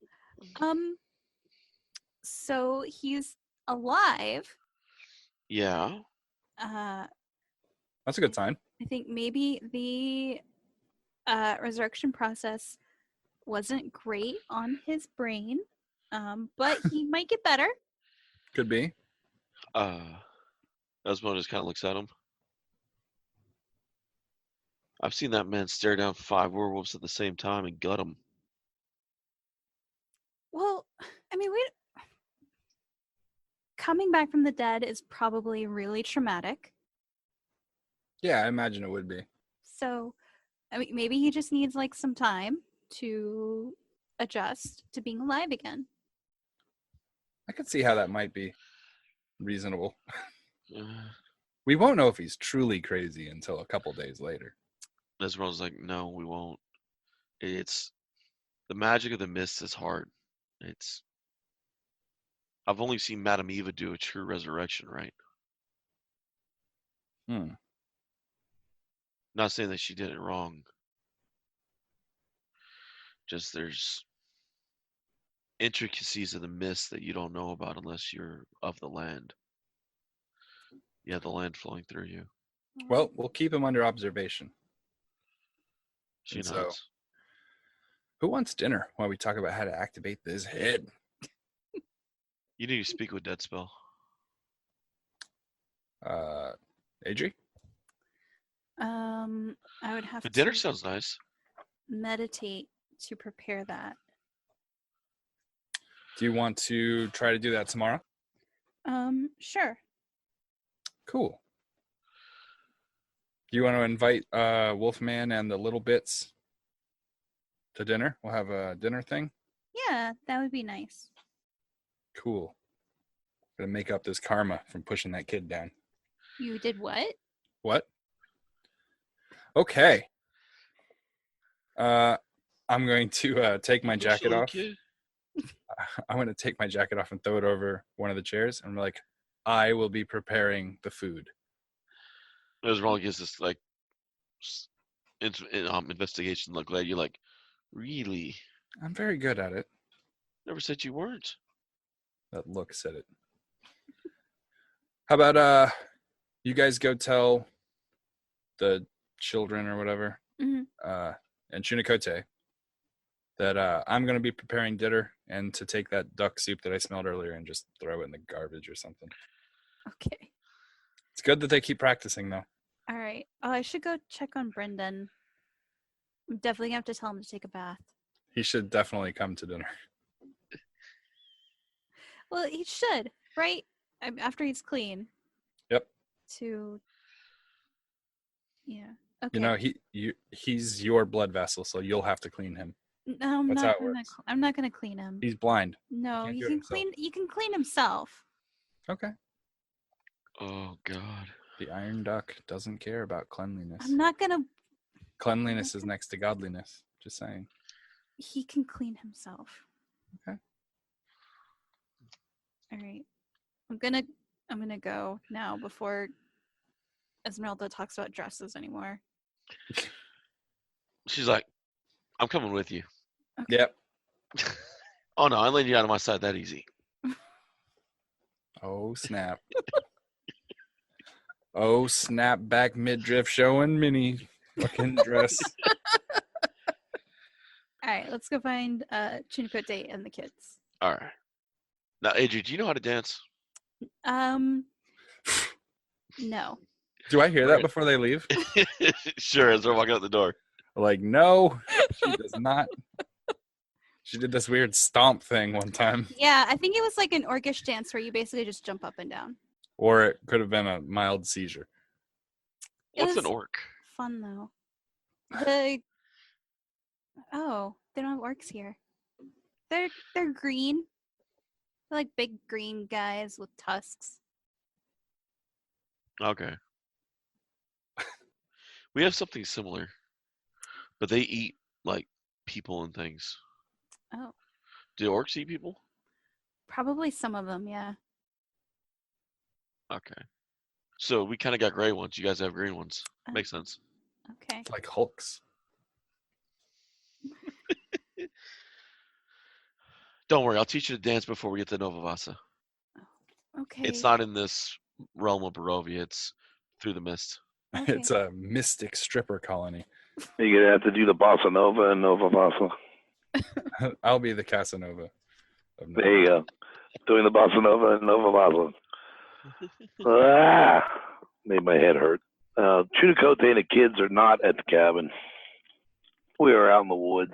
so he's alive. Yeah. That's a good sign. I think maybe the resurrection process wasn't great on his brain, but he might get better. Could be. Esmeralda just kind of looks at him. I've seen that man stare down 5 werewolves at the same time and gut them. Well, I mean, coming back from the dead is probably really traumatic. Yeah, I imagine it would be. So, I mean, maybe he just needs like some time to adjust to being alive again. I could see how that might be reasonable. We won't know if he's truly crazy until a couple days later. Esmeralda's like, no, we won't. It's the magic of the mist is hard. I've only seen Madame Eva do a true resurrection, right? Not saying that she did it wrong. Just there's intricacies of the mist that you don't know about unless you're of the land. You have the land flowing through you. Well, we'll keep him under observation. She And nods. so, who wants dinner while we talk about how to activate this head? You need to speak with Dead Spell. Adri? I would have The to dinner sounds nice. meditate to prepare that. Do you want to try to do that tomorrow? Sure. Cool. Do you want to invite Wolfman and the Little Bits to dinner? We'll have a dinner thing. Yeah, that would be nice. Cool. Gonna make up this karma from pushing that kid down. You did what? What? Okay. I'm going to take my jacket off. Kid? I'm going to take my jacket off and throw it over one of the chairs. And I'm like, I will be preparing the food. Esmeralda gives this like investigation look like? You're like, really? I'm very good at it. Never said you weren't. That look said it. How about you guys go tell the children or whatever, Mhm. and Chunikote that I'm gonna be preparing dinner and to take that duck soup that I smelled earlier and just throw it in the garbage or something. Okay. It's good that they keep practicing though. All right. Oh, I should go check on Brendan. I'm definitely gonna have to tell him to take a bath. He should definitely come to dinner. Well, he should, right? After he's clean. Yep. Yeah. Okay. You know, he's your blood vessel, so you'll have to clean him. No, I'm That's not how it gonna. works. I'm not gonna clean him. He's blind. No, can't he do it can himself. clean. He can clean himself. Okay. Oh God. The Iron Duck doesn't care about cleanliness. I'm not gonna. Cleanliness is next to godliness. Just saying. He can clean himself. Okay. All right. I'm gonna go now before Esmeralda talks about dresses anymore. She's like, I'm coming with you. Okay. Yep. Oh no, I laid you out of my sight that easy. Oh snap. Oh snap! Back midriff showing mini fucking dress. All right, let's go find Chunikote and the kids. All right. Now, Adri, do you know how to dance? No. Do I hear that Right. before they leave? Sure, as they're walking out the door. Like, no, she does not. She did this weird stomp thing one time. Yeah, I think it was like an orcish dance where you basically just jump up and down. Or it could have been a mild seizure. It What's was an orc? fun though. They don't have orcs here. They're green. They're like big green guys with tusks. Okay. We have something similar, but they eat like people and things. Oh, Do orcs eat people? probably some of them, yeah. Okay. So we kind of got gray ones. You guys have green ones. Oh. Makes sense. Okay. Like Hulks. Don't worry, I'll teach you to dance before we get to Nova Vasa. Okay. It's not in this realm of Barovia. It's through the mist. Okay. It's a mystic stripper colony. You're gonna have to do the bossa nova and Nova Vasa. I'll be the Casanova. Of Nova. There you go. Doing the bossa nova and Nova Vasa. Made my head hurt. Chunikote and the kids are not at the cabin. We are out in the woods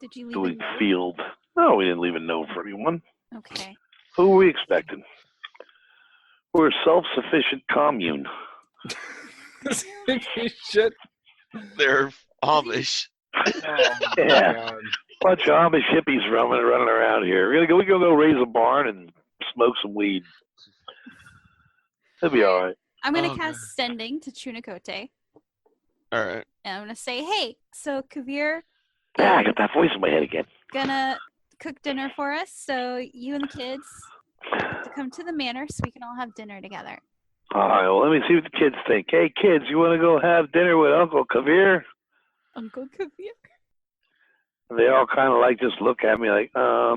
Did you leave a doing note? field. No, we didn't leave a note for anyone. Okay. Who were we expecting? We're a self-sufficient commune. Shit. They're Amish. Yeah. Bunch of Amish hippies running around here. We gotta go raise a barn and smoke some weed. It'll be all right. I'm gonna Oh, cast God. Sending to Chunikote, All right. and I'm gonna say, "Hey, so Kavir I got that voice in my head again. gonna cook dinner for us. So you and the kids have to come to the manor so we can all have dinner together." All right, well, let me see what the kids think. Hey, kids, you want to go have dinner with Uncle Kavir? Uncle Kavir. And they all kind of like just look at me like, I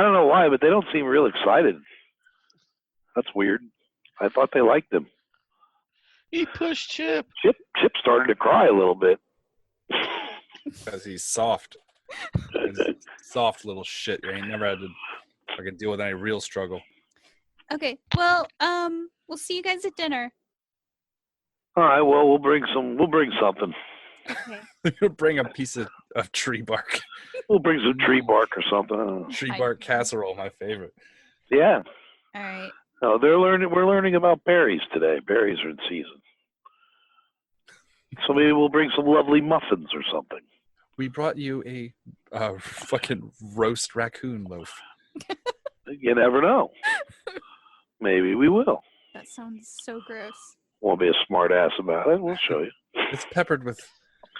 don't know why, but they don't seem real excited. That's weird. I thought they liked him. He pushed Chip. Chip started to cry a little bit. Because he's soft. He's a soft little shit. You ain't never had to fucking deal with any real struggle. Okay. Well, we'll see you guys at dinner. All right, well, we'll bring something. Okay. Bring a piece of tree bark. We'll bring some tree bark or something. I don't know. Tree I- bark casserole, my favorite. Yeah. All right. No, we're learning about berries today. Berries are in season. So maybe we'll bring some lovely muffins or something. We brought you a fucking roast raccoon loaf. You never know. Maybe we will. That sounds so gross. Won't be a smart ass about it. We'll show you. It's peppered with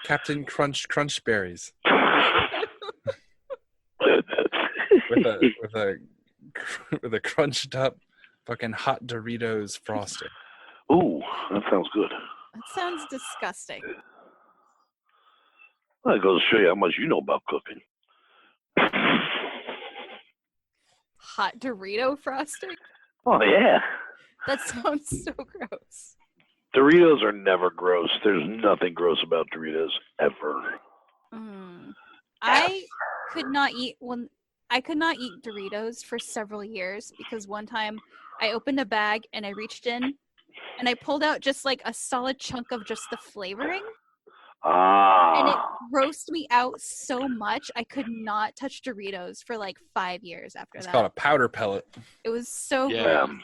Captain Crunch berries with a crunched up fucking hot Doritos frosting. Ooh, that sounds good. That sounds disgusting. Well, it goes to show you how much you know about cooking. Hot Dorito frosting? Oh, yeah. That sounds so gross. Doritos are never gross. There's nothing gross about Doritos ever. I could not eat Doritos for several years because one time I opened a bag and I reached in and I pulled out just like a solid chunk of just the flavoring. And it grossed me out so much I could not touch Doritos for like 5 years after It's that. called a powder pellet. It was so Yeah. gross.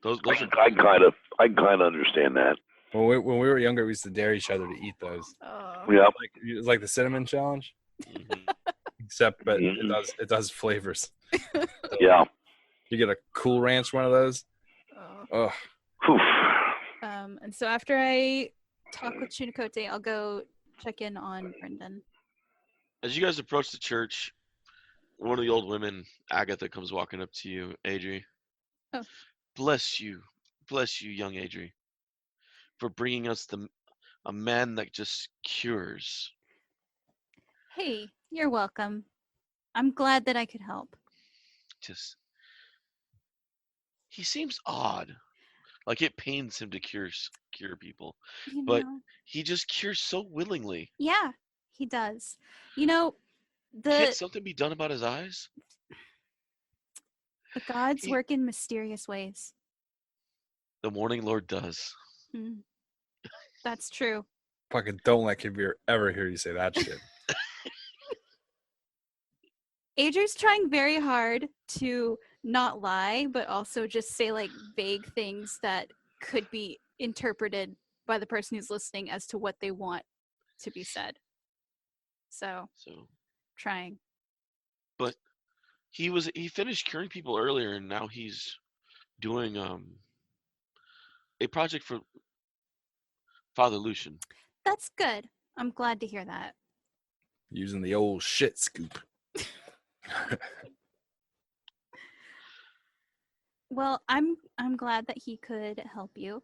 Those are I kind of understand that. When we were younger, we used to dare each other to eat those. Oh. Yeah. It was like the cinnamon challenge, Mhm. except but Mhm. it does flavors. So Yeah. you get a Cool Ranch one of those. Oh. Oh, Oof. And so after I talk with Chunikote, I'll go check in on Brendan. As you guys approach the church, one of the old women, Agatha, comes walking up to you, Adri. Oh. Bless you, young Adri, for bringing us a man that just cures. Hey, you're welcome. I'm glad that I could help. He seems odd. Like it pains him to cure people, You but know, he just cures so willingly. yeah, he does. You know, Can't the something be done about his eyes? gods He- work in mysterious ways. The Morning Lord does. Mm, that's true. fucking don't let Kabir ever hear you say that shit. Adri's trying very hard to not lie, but also just say like vague things that could be interpreted by the person who's listening as to what they want to be said. So, So, trying. but he finished curing people earlier, and now he's doing a project for Father Lucian. That's good. I'm glad to hear that. Using the old shit scoop. Well, I'm glad that he could help you.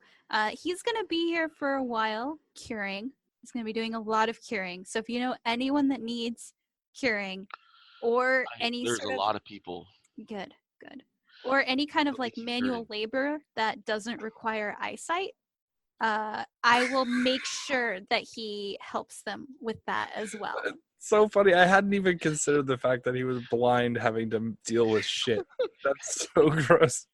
He's gonna be here for a while curing. He's gonna be doing a lot of curing. So if you know anyone that needs curing, or any There's sort a of lot of people. good, or any kind of But they like keep manual curing. labor that doesn't require eyesight, I will make sure that he helps them with that as well. So funny. I hadn't even considered the fact that he was blind having to deal with shit. That's so gross.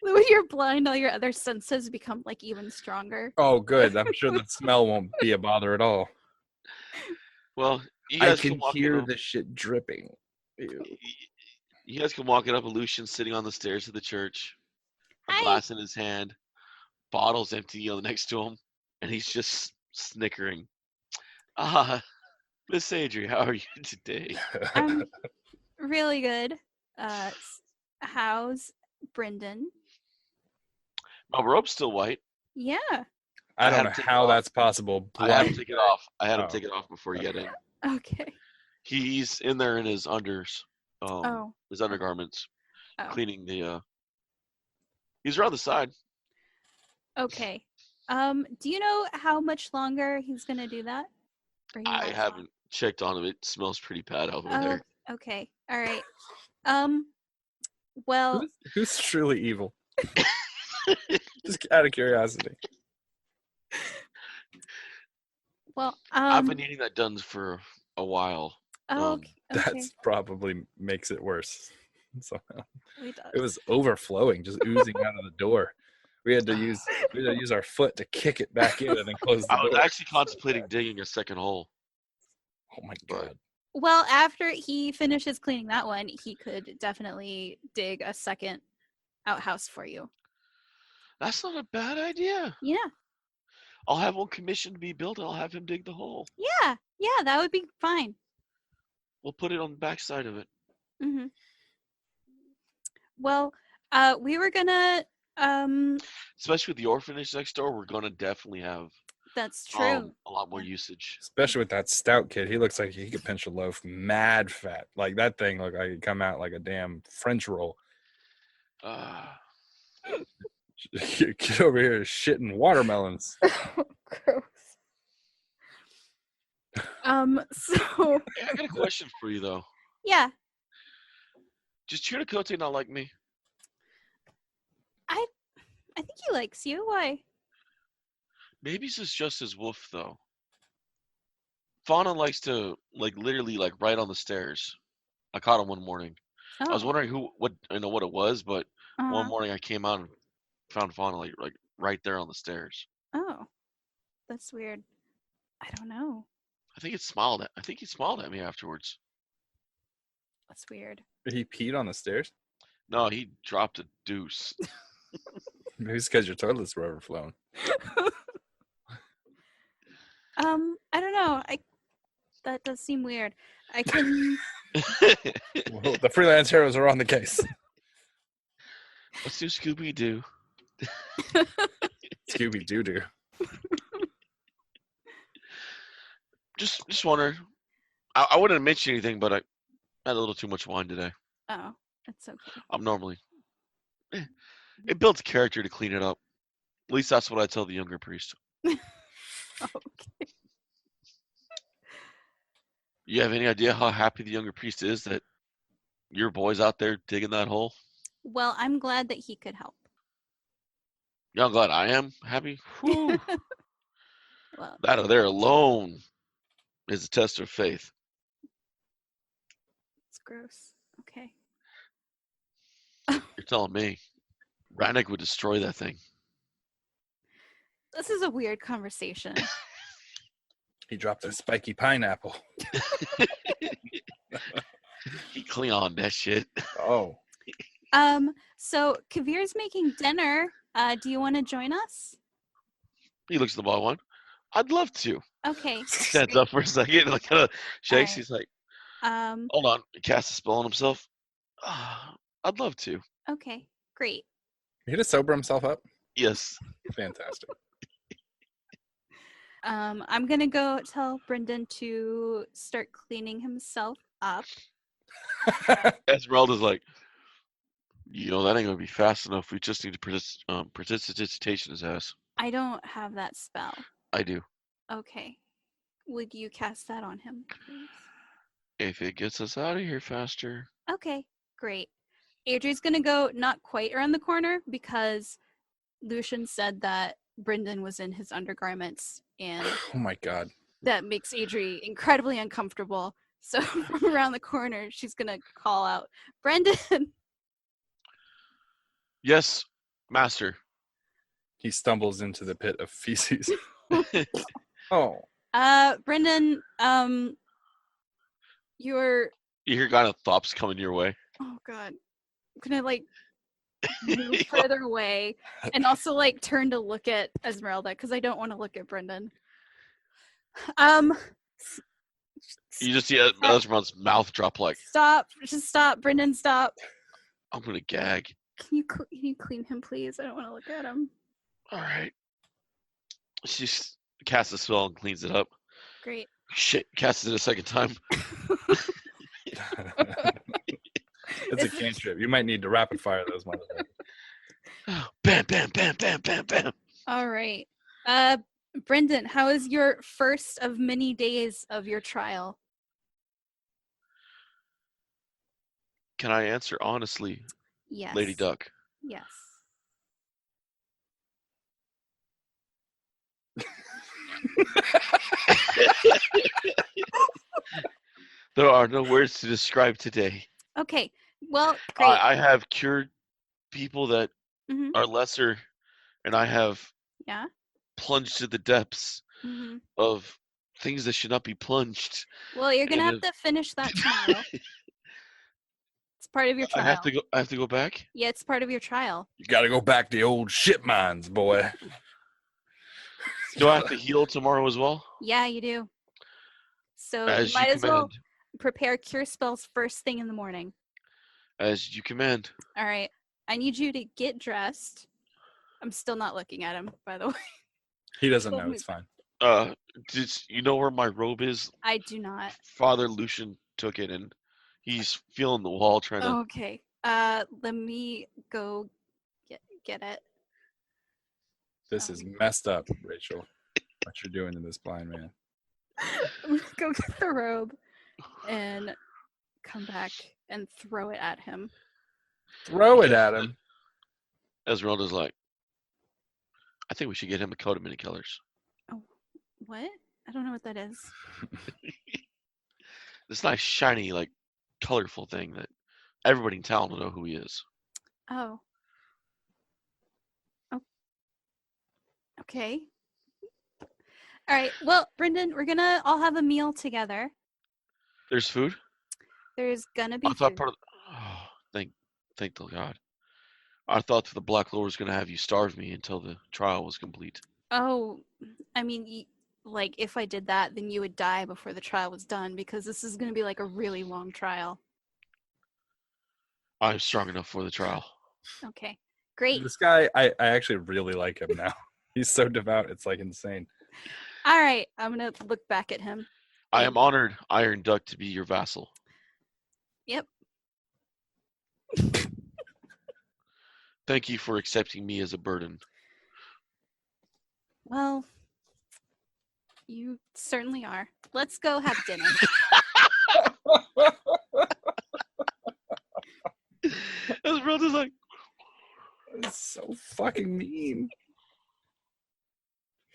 When you're blind, all your other senses become like even stronger. Oh, good. I'm sure the smell won't be a bother at all. Well, you I guys can walk hear in. the shit dripping. Ew. You guys come walking up, and Lucian sitting on the stairs of the church, a Hi. glass in his hand, bottles empty next to him, and he's just snickering. Miss Adri, how are you today? I'm really good. How's Brendan? My robe's still white. Yeah. I I don't had know him take it how off. that's possible. I had him Blind. take it off. Oh. Take it off before you get in. Okay. He's in there in his unders, his undergarments, Oh. cleaning the. He's around the side. Okay. Do you know how much longer he's gonna do that? Or he I has haven't checked on him. It smells pretty bad over there. Okay. All right. Well, Who's truly evil? Just out of curiosity. well, I've been eating that done for a while. okay. That's probably makes it worse. So It does. it was overflowing, just oozing out of the door. We had to use our foot to kick it back in and then close the I was door. actually contemplating digging a second hole. Oh my god. Well, after he finishes cleaning that one, he could definitely dig a second outhouse for you. That's not a bad idea. Yeah. I'll have one commissioned to be built, and I'll have him dig the hole. Yeah. Yeah, that would be fine. We'll put it on the back side of it. Mm-hmm. Well, we were gonna Especially with the orphanage next door, we're gonna definitely have that's true. a lot more usage. Especially with that stout kid. He looks like he could pinch a loaf mad fat. Like that thing looked like it could come out like a damn French roll. Get over here shitting watermelons. Gross. So Hey, I got a question for you though. yeah, Does Chiricote not like me? I think he likes you. Why? Maybe this is just his wolf though. Fauna likes to literally right on the stairs. I caught him one morning. I was Oh, wondering what it was, but one uh-huh. morning I came out and found Fauna like right there on the stairs. Oh, that's weird. I don't know. I think he smiled at me afterwards. That's weird. He peed on the stairs? No, he dropped a deuce. Maybe it's because your toilets were overflowing. I don't know. That does seem weird. I can. Well, the freelance heroes are on the case. Let's do Scooby Doo. Scooby Doo Doo. Just wonder. I wouldn't mention anything, but I had a little too much wine today. Oh, that's okay. I'm normally. It builds character to clean it up. At least that's what I tell the younger priest. Okay. You have any idea how happy the younger priest is that your boy's out there digging that hole? Well, I'm glad that he could help. Yeah, I'm glad I am happy. Whew. Well, That there alone is a test of faith. it's gross. Okay. You're telling me. Rannick would destroy that thing. This is a weird conversation. He dropped a spiky pineapple. He clean on that shit. Oh. So Kavir's making dinner. Do you want to join us? He looks at the ball one. I'd love to. Okay. Stands up for a second, like kind of shakes. Alright. He's like, Um, hold on. He casts a spell on himself. I'd love to. okay. Great. He just sober himself up? Yes. Fantastic. I'm gonna go tell Brendan to start cleaning himself up. Esmeralda's like, that ain't gonna be fast enough. We just need to prestidigitation his ass. I don't have that spell. I do. Okay. Would you cast that on him, please? If it gets us out of here faster. Okay, great. Adri's gonna go not quite around the corner because Lucian said that Brendan was in his undergarments, and Oh my god. that makes Adri incredibly uncomfortable. So from around the corner, she's gonna call out, Brendan! Yes, master. He stumbles into the pit of feces. Oh. Brendan, you're... You hear kind of thops coming your way. Oh god. I'm gonna move further away and also turn to look at Esmeralda because I don't want to look at Brendan. You just see Esmeralda's mouth drop like, Stop. Just stop. Brendan, stop. I'm gonna gag. Can you clean him, please? I don't want to look at him. All right. She casts a spell and cleans it up. Great. Shit, casts it a second time. It's a cantrip. You might need to rapid fire those motherfuckers. Bam, bam, bam, bam, bam, bam. All right. Brendan, how is your first of many days of your trial? Can I answer honestly, Yes. Lady Duck? Yes. There are no words to describe today. Okay. Well, great. I have cured people that Mhm. are lesser, and I have Yeah. plunged to the depths Mhm. of things that should not be plunged. Well, you're gonna And have to finish that tomorrow. It's part of your I trial. have to go back. Yeah, it's part of your trial. You gotta go back to the old shit mines, boy. Do I have to heal tomorrow as well? Yeah, you do. So As you might you as well command. prepare cure spells first thing in the morning. As you command. All right. I need you to get dressed. I'm still not looking at him, by the way. He doesn't know. It's fine. Did you know where my robe is? I do not. Father Lucian took it, and he's feeling the wall trying to. Okay. Let me go get it. This is messed up, Rachel. What you're doing to this blind man. I'm gonna go get the robe and come back and throw it at him. Throw it at him. Esmeralda's like, I think we should get him a coat of many colors. What? I don't know what that is. This nice, shiny, like, colorful thing that everybody in town will know who he is. Oh. Okay. All right. Well, Brendan, we're gonna all have a meal together. There's food? There's gonna be I thought food. part of thank the God. I thought the Black Lord was going to have you starve me until the trial was complete. Oh, I mean, like if I did that, then you would die before the trial was done because this is gonna be like a really long trial. I'm strong enough for the trial. Okay. Great. This guy, I actually really like him now. He's so devout, it's like insane. All right. I'm gonna look back at him. I am honored, Iron Duck, to be your vassal. Yep. Thank you for accepting me as a burden. Well, you certainly are. Let's go have dinner. Esmeralda's like, It's so fucking mean.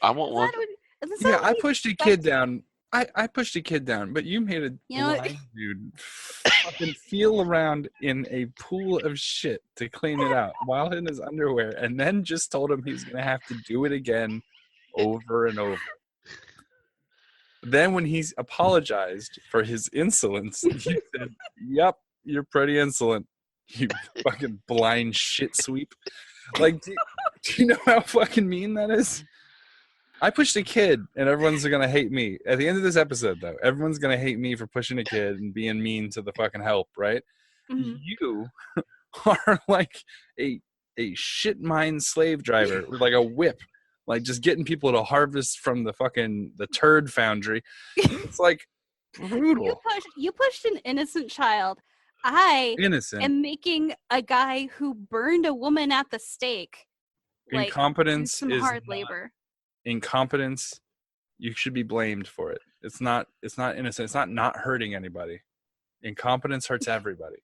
I want one. Yeah, I pushed a kid down. I pushed a kid down, but you made a You know, blind dude fucking feel around in a pool of shit to clean it out while in his underwear, and then just told him he's gonna have to do it again over and over. Then when he's apologized for his insolence, he said, "Yep, you're pretty insolent, you fucking blind shit sweep." Like, do you know how fucking mean that is? I pushed a kid, and everyone's gonna hate me. At the end of this episode, though, everyone's gonna hate me for pushing a kid and being mean to the fucking help, right? Mhm. You are like a shit mine slave driver with like a whip, like just getting people to harvest from the turd foundry. It's like brutal. You pushed an innocent child. I Innocent. am making a guy who burned a woman at the stake. Like, Incompetence do some is hard not- labor. Incompetence, you should be blamed for it. It's not innocent. It's not hurting anybody. Incompetence hurts everybody.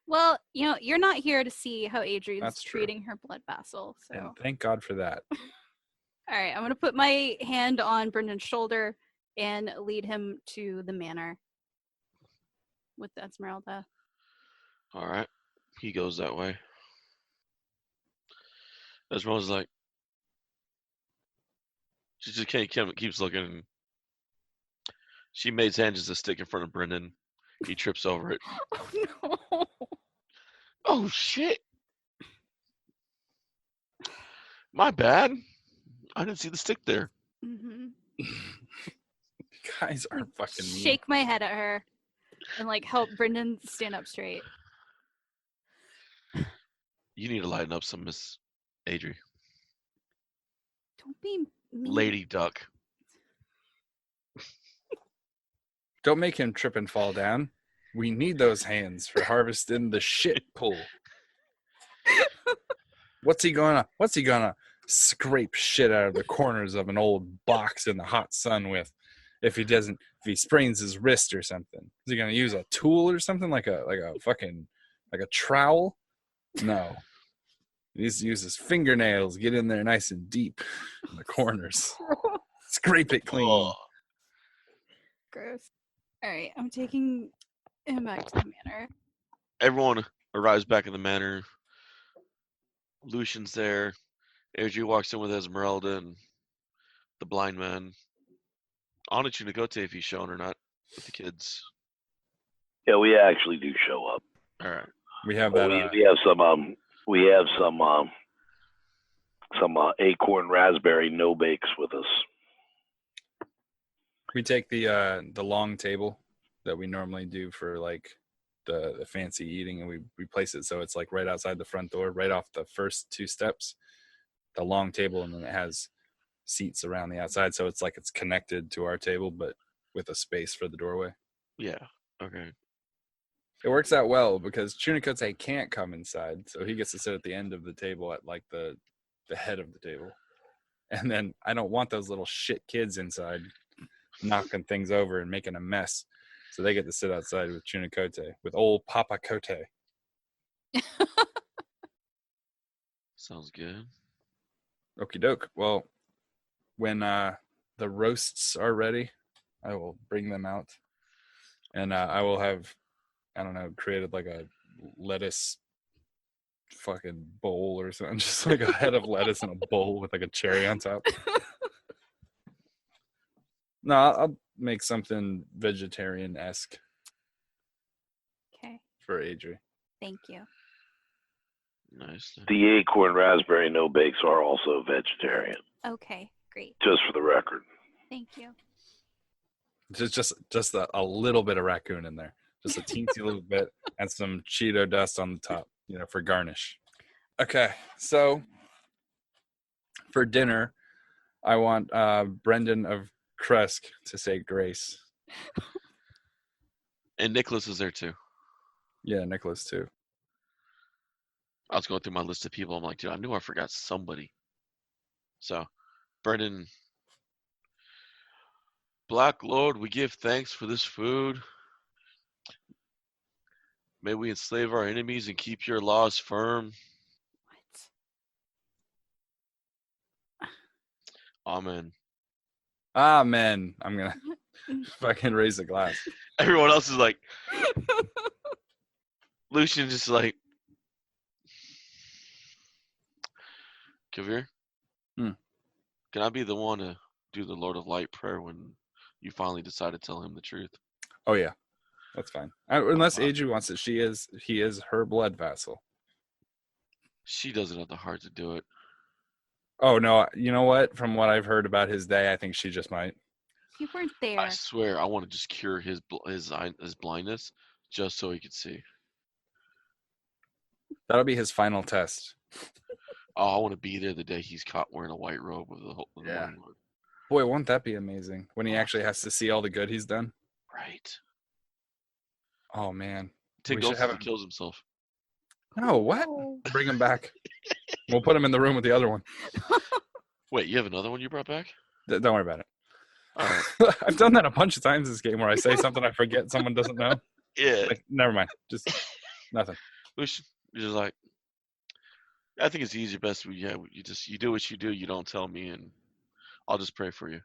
Well, you're not here to see how Adrian's That's true. treating her blood vassal. So, And thank God for that. all right, I'm gonna put my hand on Brendan's shoulder and lead him to the manor with Esmeralda. All right. He goes that way. Esmeralda's like, she just keeps looking. She makes hand just a stick in front of Brendan. He trips over it. Oh no! Oh shit! My bad. I didn't see the stick there. Mm-hmm. Guys are fucking mean. Shake my head at her and like help Brendan stand up straight. You need to lighten up some, Miss Adri. Don't be mean. Lady Duck. Don't make him trip and fall down. We need those hands for harvesting the shit pool. What's he gonna scrape shit out of the corners of an old box in the hot sun with if he sprains his wrist or something? Is he gonna use a tool or something like a trowel? No. He needs to use his fingernails, get in there nice and deep in the corners. Scrape it clean. Oh. Gross. All right, I'm taking him back to the manor. Everyone arrives back in the manor. Lucian's there. Adri walks in with Esmeralda and the blind man. I'll let you Nicote if he's shown or not with the kids. Yeah, we actually do show up. All right. We have that. We have some acorn raspberry no bakes with us. We take the long table that we normally do for like the fancy eating, and we place it so it's like right outside the front door, right off the first two steps. The long table, and then it has seats around the outside, so it's like it's connected to our table, but with a space for the doorway. Yeah. Okay. It works out well because Chunikote can't come inside, so he gets to sit at the end of the table at like the the head of the table. And then I don't want those little shit kids inside knocking things over and making a mess. So they get to sit outside with Chunicote, with old Papa Cote. Sounds good. Okie doke. Well, when the roasts are ready, I will bring them out. And I will have, I don't know, created like a lettuce fucking bowl or something. Just like a head of lettuce in a bowl with like a cherry on top. No, I'll make something vegetarian-esque Okay. for Adri. Thank you. Nice. The acorn raspberry no bakes are also vegetarian, Okay. Great. just for the record. Thank you. Just a little bit of raccoon in there. Just a teensy little bit and some Cheeto dust on the top, for garnish. Okay, so for dinner, I want Brendan of Kresk to say grace. And Nicholas is there too. Yeah, Nicholas too. I was going through my list of people. I'm like, dude, I knew I forgot somebody. So, Brendan, Black Lord, we give thanks for this food. May we enslave our enemies and keep your laws firm. Amen. Amen. I'm gonna fucking raise a glass. Everyone else is like, Lucian just like, Kavir, can I be the one to do the Lord of Light prayer when you finally decide to tell him the truth? Oh yeah, that's fine. Unless Adri wants it, he is her blood vassal. She doesn't have the heart to do it. Oh no, you know what? From what I've heard about his day, I think she just might. You weren't there. I swear, I want to just cure his blindness just so he could see. That'll be his final test. Oh, I want to be there the day he's caught wearing a white robe with the Yeah. Morning Lord. Boy, won't that be amazing when he actually has to see all the good he's done? Right. Oh man, Take we notes should have if him. he kills himself. No, what? Bring him back. We'll put him in the room with the other one. Wait, you have another one you brought back? Don't worry about it. All right. I've done that a bunch of times this game where I say something I forget someone doesn't know. Yeah. Like, never mind. Just nothing. You're just like, I think it's easier, best. You do what you do. You don't tell me, and I'll just pray for you.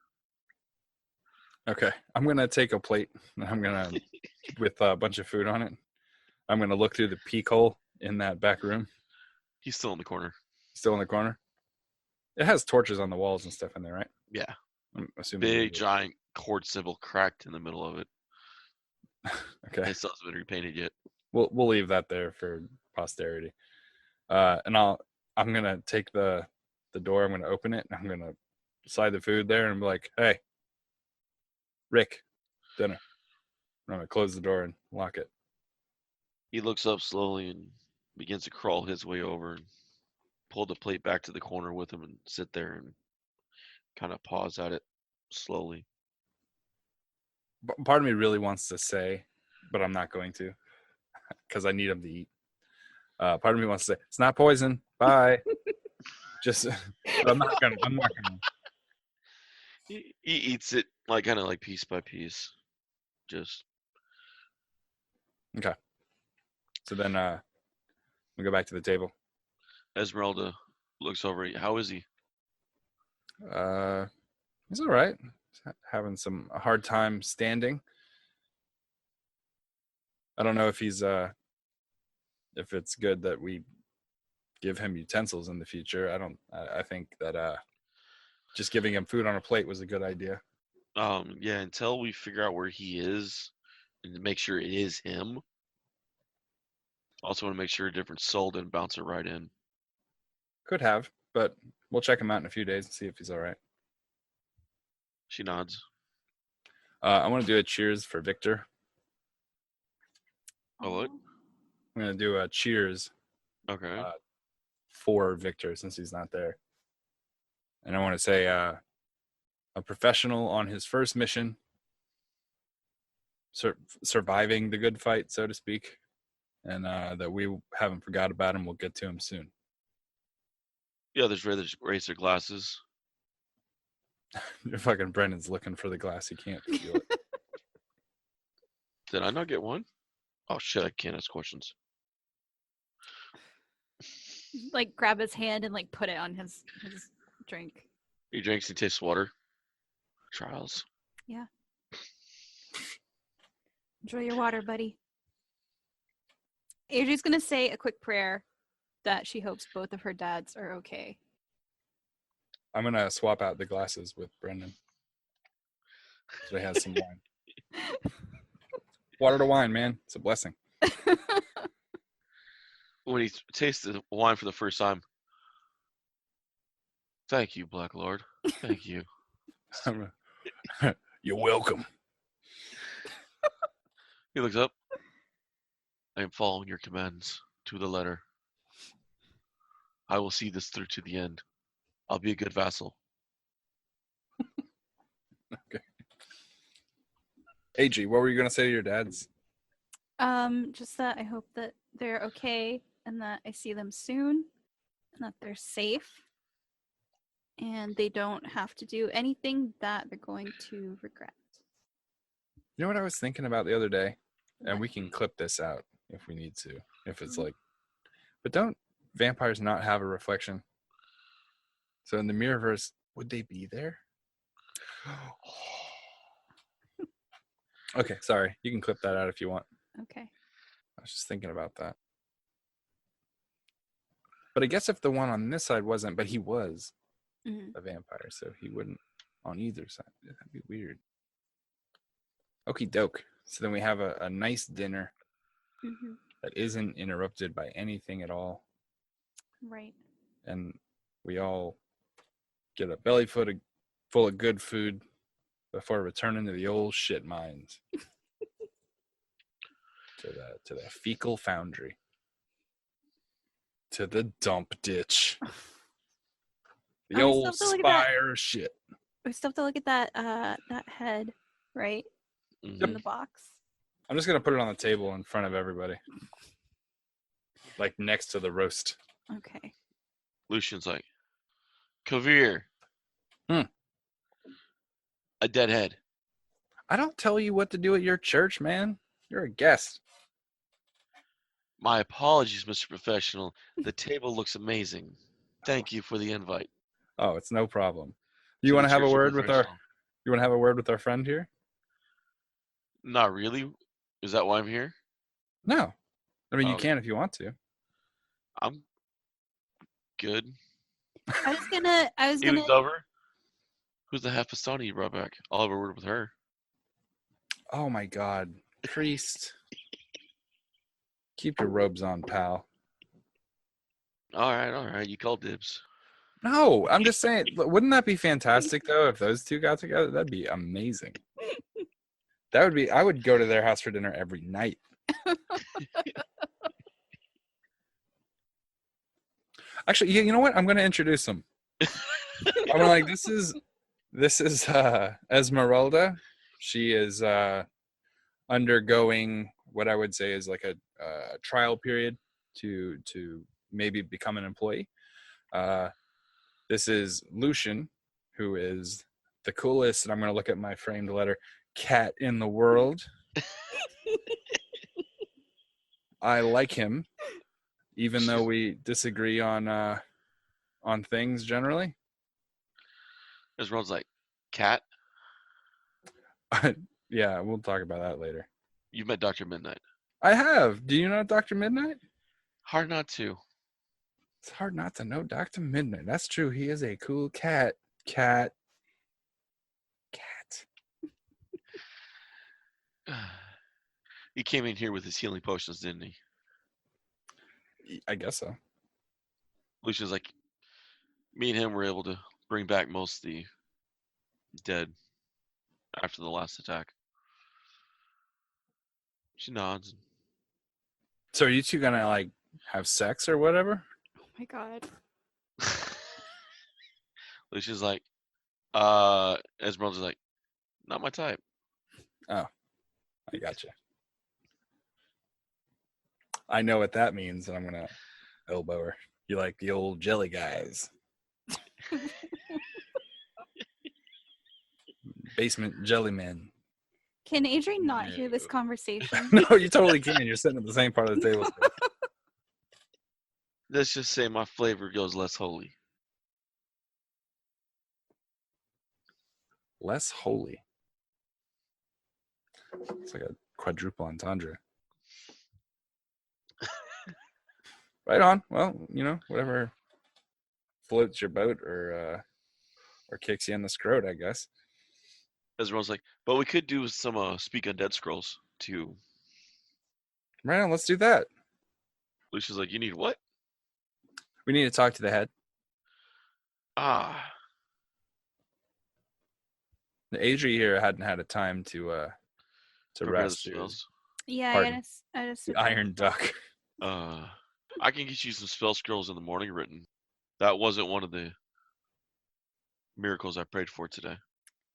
Okay. I'm going to take a plate and I'm going to, with a bunch of food on it, I'm going to look through the peek hole in that back room. He's still in the corner. Still in the corner. It has torches on the walls and stuff in there, right? Yeah. I'm assuming. Big, giant cord symbol cracked in the middle of it. Okay. It still hasn't been repainted yet. We'll leave that there for posterity. And I'm going to take the door. I'm going to open it. And I'm going to slide the food there and be like, hey, Rick, dinner. I'm going to close the door and lock it. He looks up slowly and begins to crawl his way over and pull the plate back to the corner with him and sit there and kind of pause at it slowly. Part of me really wants to say, but I'm not going to because I need him to eat. Part of me wants to say, it's not poison. Bye. I'm not gonna. He eats it kind of piece by piece. Just. Okay. So then we go back to the table. Esmeralda looks over. How is he? He's all right. He's having a hard time standing. I don't know if he's if it's good that we give him utensils in the future. I think that just giving him food on a plate was a good idea. Yeah, until we figure out where he is and to make sure it is him. Also want to make sure a different soul didn't bounce it right in. Could have, but we'll check him out in a few days and see if he's all right. She nods. I want to do a cheers for Victor. Oh, what? I'm going to do a cheers Okay. for Victor since he's not there. And I want to say a professional on his first mission, surviving the good fight, so to speak, and that we haven't forgot about him. We'll get to him soon. Yeah, there's raise their glasses. Fucking Brendan's looking for the glass. He can't feel it. Did I not get one? Oh shit! I can't ask questions. Like grab his hand and like put it on his drink. He drinks. He tastes water. Trials. Enjoy your water, buddy. Adri's gonna say a quick prayer that she hopes both of her dads are okay. I'm gonna swap out the glasses with Brendan, so he has some wine. Water to wine, man. It's a blessing. When he tastes the wine for the first time, thank you, Black Lord. Thank you. You're welcome. He looks up. I am following your commands to the letter. I will see this through to the end. I'll be a good vassal. Okay. AG, what were you gonna say to your dads? Just that I hope that they're okay and that I see them soon and that they're safe and they don't have to do anything that they're going to regret. You know what I was thinking about the other day? And we can clip this out if we need to. If it's like, but don't vampires not have a reflection? So in the Mirrorverse, would they be there? Okay, sorry. You can clip that out if you want. Okay. I was just thinking about that. But I guess if the one on this side wasn't, but he was a vampire, so he wouldn't on either side. That'd be weird. Okie doke. So then we have a nice dinner that isn't interrupted by anything at all. Right. And we all get a belly full of good food before returning to the old shit mines. to the fecal foundry. To the dump ditch. The old spire of shit. We still have to look at that head, right? Mm-hmm. In the box. I'm just gonna put it on the table in front of everybody. Like next to the roast. Okay. Lucian's like, Kavir. A dead head. I don't tell you what to do at your church, man. You're a guest. My apologies, Mr. Professional. The table looks amazing. Thank you for the invite. Oh, it's no problem. You want to have a word with our friend here? Not really. Is that why I'm here? No. I mean, you can if you want to. I'm good. I was gonna He looks over. Who's the half Pistani you brought back? I'll have a word with her. Oh my God. Priest. Keep your robes on, pal. All right. You called dibs. No, I'm just saying, wouldn't that be fantastic though if those two got together? That'd be amazing. I would go to their house for dinner every night. Actually, you know what? I'm going to introduce them. I'm like, this is Esmeralda. She is undergoing what I would say is like a trial period to maybe become an employee. This is Lucian, who is the coolest, and I'm going to look at my framed letter, cat in the world. I like him, even though we disagree on things generally. Esmeralda's like, cat? Yeah, we'll talk about that later. You've met Dr. Midnight. I have. Do you know Dr. Midnight? Hard not to. It's hard not to know Dr. Midnight. That's true. He is a cool cat. Cat. He came in here with his healing potions, didn't he? I guess so. Lucian's like, me and him were able to bring back most of the dead after the last attack. She nods. So are you two gonna like have sex or whatever? Oh my God. Lucian's like, Esmeralda's like, not my type. Oh, I gotcha. I know what that means, and I'm gonna elbow her. You like the old jelly guys? Basement Jellyman. Can Adrian not hear this conversation? No, you totally can. You're sitting at the same part of the table. still. Let's just say my flavor goes less holy. Less holy. It's like a quadruple entendre. Right on. Well, whatever floats your boat or kicks you in the scrot, I guess. Everyone's like, but we could do some Speak Undead scrolls too. Right on, let's do that. Lucia's like, you need what? We need to talk to the head. Ah, The Adri here hadn't had a time to prepare the rest. spells. Yeah, Pardon. I just The Iron Duck. I can get you some spell scrolls in the morning written. That wasn't one of the miracles I prayed for today.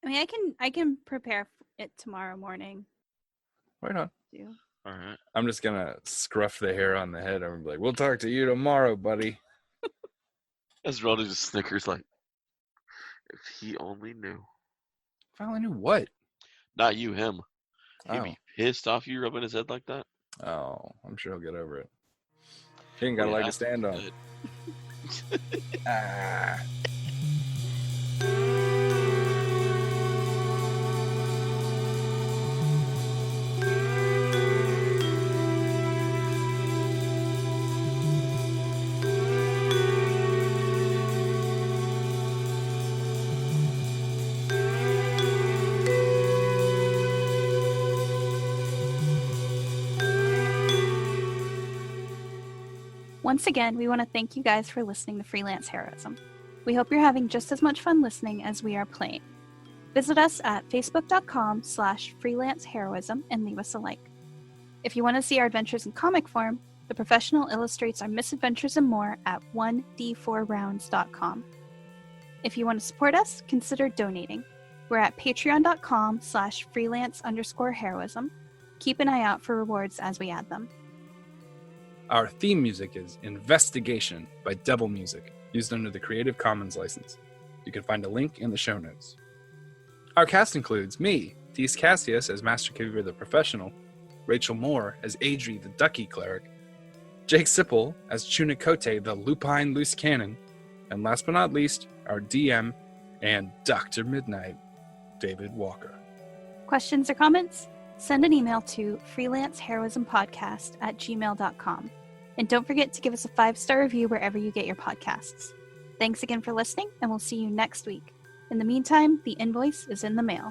I mean, I can prepare it tomorrow morning. Right on. Too. All right. I'm just gonna scruff the hair on the head. I'm like, we'll talk to you tomorrow, buddy. Esmeralda just snickers like, if he only knew. If I only knew what. Not you, him. He'd Oh. be pissed off you rubbing his head like that. Oh, I'm sure he'll get over it. He ain't got a leg to stand on. Ah. Once again, we want to thank you guys for listening to Freelance Heroism. We hope you're having just as much fun listening as we are playing. Visit us at facebook.com/freelanceheroism and leave us a like. If you want to see our adventures in comic form, the professional illustrates our misadventures and more at 1d4rounds.com. If you want to support us, consider donating. We're at patreon.com/freelance_heroism. Keep an eye out for rewards as we add them. Our theme music is Investigation by Devil Music, used under the Creative Commons license. You can find a link in the show notes. Our cast includes me, Dees Cassius as Master Kivier the Professional, Rachel Moore as Adri the Ducky Cleric, Jake Sipple as Chunikote the Lupine Loose Cannon, and last but not least, our DM and Dr. Midnight, David Walker. Questions or comments? Send an email to freelanceheroismpodcast@gmail.com. And don't forget to give us a 5-star review wherever you get your podcasts. Thanks again for listening, and we'll see you next week. In the meantime, the invoice is in the mail.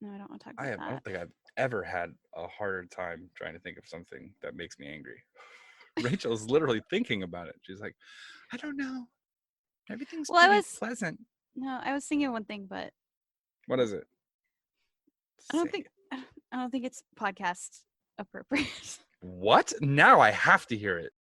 No, I don't want to talk about I that. don't think I've ever had a harder time trying to think of something that makes me angry. Rachel's literally thinking about it. She's like, I don't know. Everything's Well, I pretty was- pleasant. No, I was thinking of one thing, but What is it? I don't Say think it. I don't think it's podcast appropriate. What? Now I have to hear it.